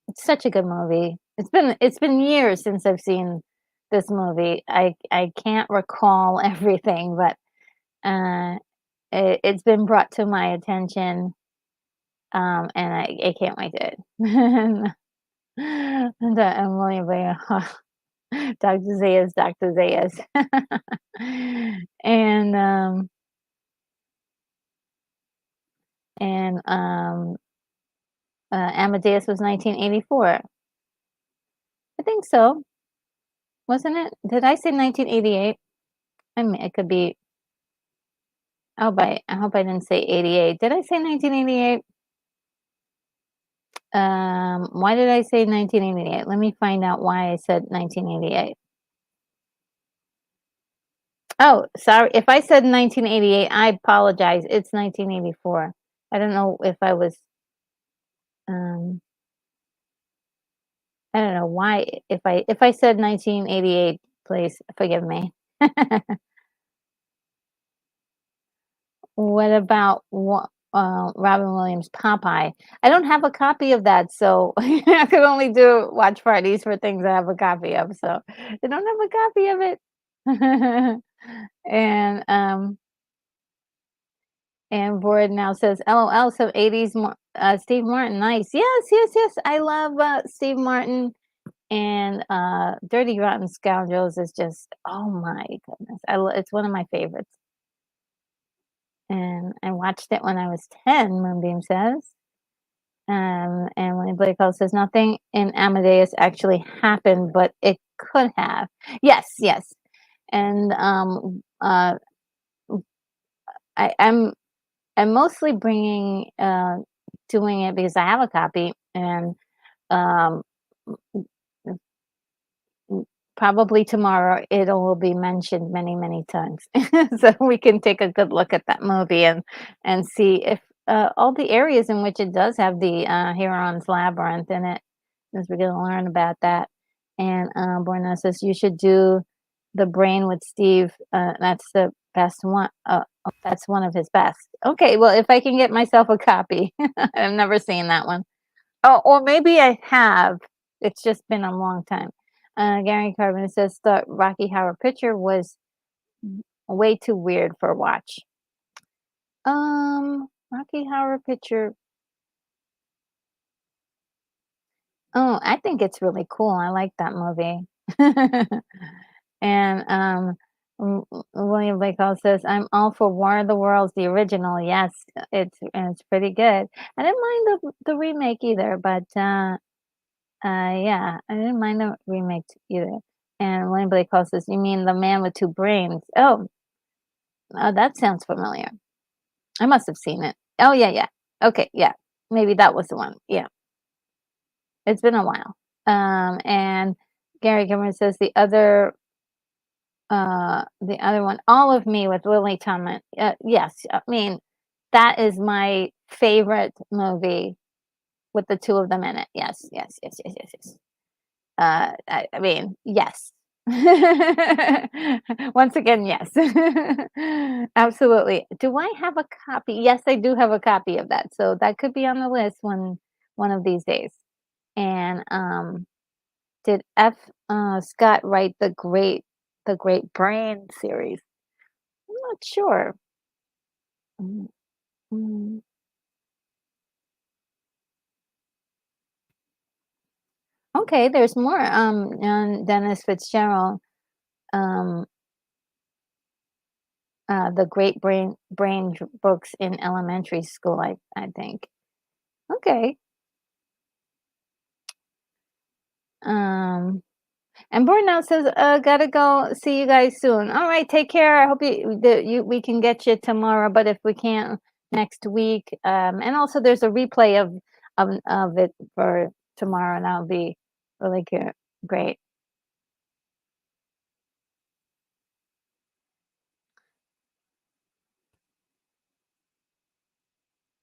[SPEAKER 1] It's such a good movie. It's been years since I've seen this movie. I can't recall everything, but it's been brought to my attention, and I can't wait to and Emily Blair, Dr. Zayas, Dr. Zayas. And And Amadeus was 1984. I think so, wasn't it? Did I say 1988? I mean, it could be. Oh, but I hope I didn't say 88. Did I say 1988? Why did I say 1988? Let me find out why I said 1988. Oh, sorry. If I said 1988, I apologize. It's 1984. I don't know if I was, um, I don't know why. If I said 1988, please forgive me. What about Robin Williams' Popeye? I don't have a copy of that, so I could only do watch parties for things I have a copy of. So I don't have a copy of it. And Board now says, "LOL, some 80s Steve Martin, nice. Yes, yes, yes. I love Steve Martin and Dirty Rotten Scoundrels is just oh my goodness. It's one of my favorites. And I watched it when I was 10, Moonbeam says. And when Blake Hall says nothing in Amadeus actually happened, but it could have. Yes, yes. And I'm mostly bringing doing it because I have a copy and um probably tomorrow it will be mentioned many, many times. So we can take a good look at that movie and see if all the areas in which it does have the Heron's Labyrinth in it, as we're gonna learn about that. And Borna says you should do the brain with Steve. That's the best one. That's one of his best. Okay, well, if I can get myself a copy, I've never seen that one. Oh, or maybe I have. It's just been a long time. Gary Carbon says the Rocky Horror Picture was way too weird for a watch. Rocky Horror Picture. Oh, I think it's really cool. I like that movie. And William Blake Hall says, "I'm all for War of the Worlds, the original. Yes, it's pretty good. I didn't mind the remake either, but yeah, I didn't mind the remake either." And William Blake Hall says, "You mean the man with two brains?" Oh, that sounds familiar. I must have seen it. Oh yeah, yeah. Okay, yeah. Maybe that was the one. Yeah, it's been a while. And Gary Cameron says the other one, All of Me with Lily Tomlin. Yes, I mean that is my favorite movie with the two of them in it. Yes, yes, yes, yes, yes, yes. I mean, yes. Once again, yes. Absolutely. Do I have a copy? Yes, I do have a copy of that. So that could be on the list one of these days. And did F Scott write the Great Brain series? I'm not sure. Mm, mm. Okay, there's more on Dennis Fitzgerald. Um the Great Brain books in elementary school, I think. Okay. Um, and Burnout says, "Gotta go. See you guys soon." All right, take care. I hope we can get you tomorrow, but if we can't, next week. And also there's a replay of it for tomorrow, and that'll be really good. Great.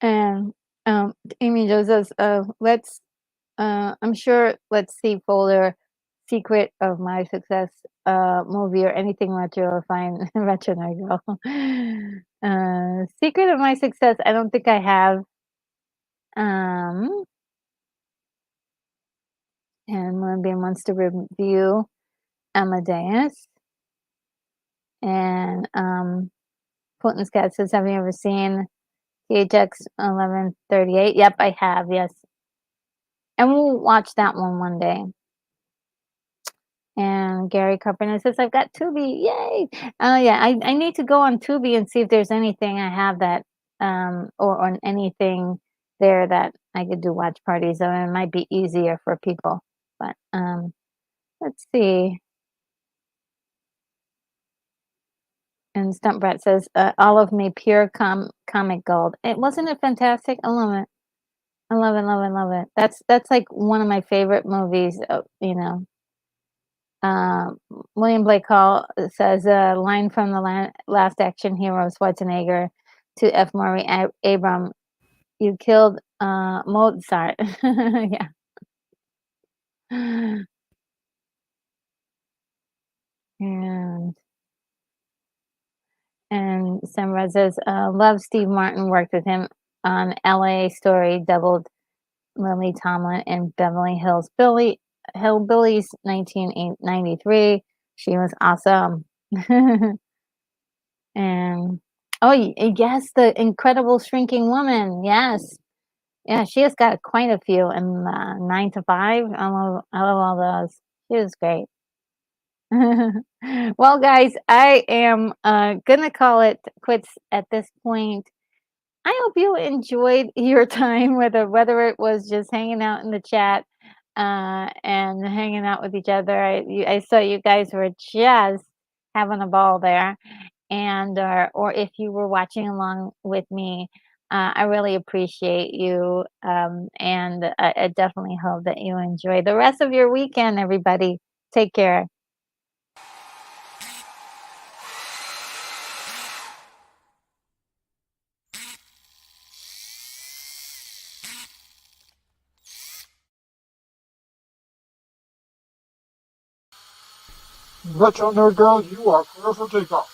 [SPEAKER 1] And Amy Jo says, I'm sure Let's See folder, Secret of My Success movie or anything retro will find retro nerd girl. Secret of My Success, I don't think I have. Um, and Moonbeam wants to review Amadeus. And Fulton's Cat says, "Have you ever seen THX 1138?" Yep, I have. Yes, and we'll watch that one day. And Gary Carpenter says, "I've got Tubi, yay!" Oh yeah, I need to go on Tubi and see if there's anything I have that or on anything there that I could do watch parties on. It might be easier for people. But let's see. And Stump Brat says, "All of me, pure comic gold." It wasn't it fantastic? I love it. I love it, love it, love it. That's like one of my favorite movies. You know, um, William Blake Hall says a line from the Last Action Hero, Schwarzenegger, to F. Murray Abram. You killed Mozart. Yeah. And Samra says, love Steve Martin, worked with him on LA Story, doubled Lily Tomlin in Beverly Hills Hillbillies 1993. She was awesome. And oh, yes, the Incredible Shrinking Woman. Yes. Yeah, she has got quite a few in 9 to 5. I love all those. She was great. Well, guys, I am gonna call it quits at this point. I hope you enjoyed your time with it, whether it was just hanging out in the chat and hanging out with each other. I saw you guys were just having a ball there, and or if you were watching along with me. I really appreciate you, and I definitely hope that you enjoy the rest of your weekend, everybody. Take care.
[SPEAKER 2] Retro Nerd Girl, you are clear for takeoff.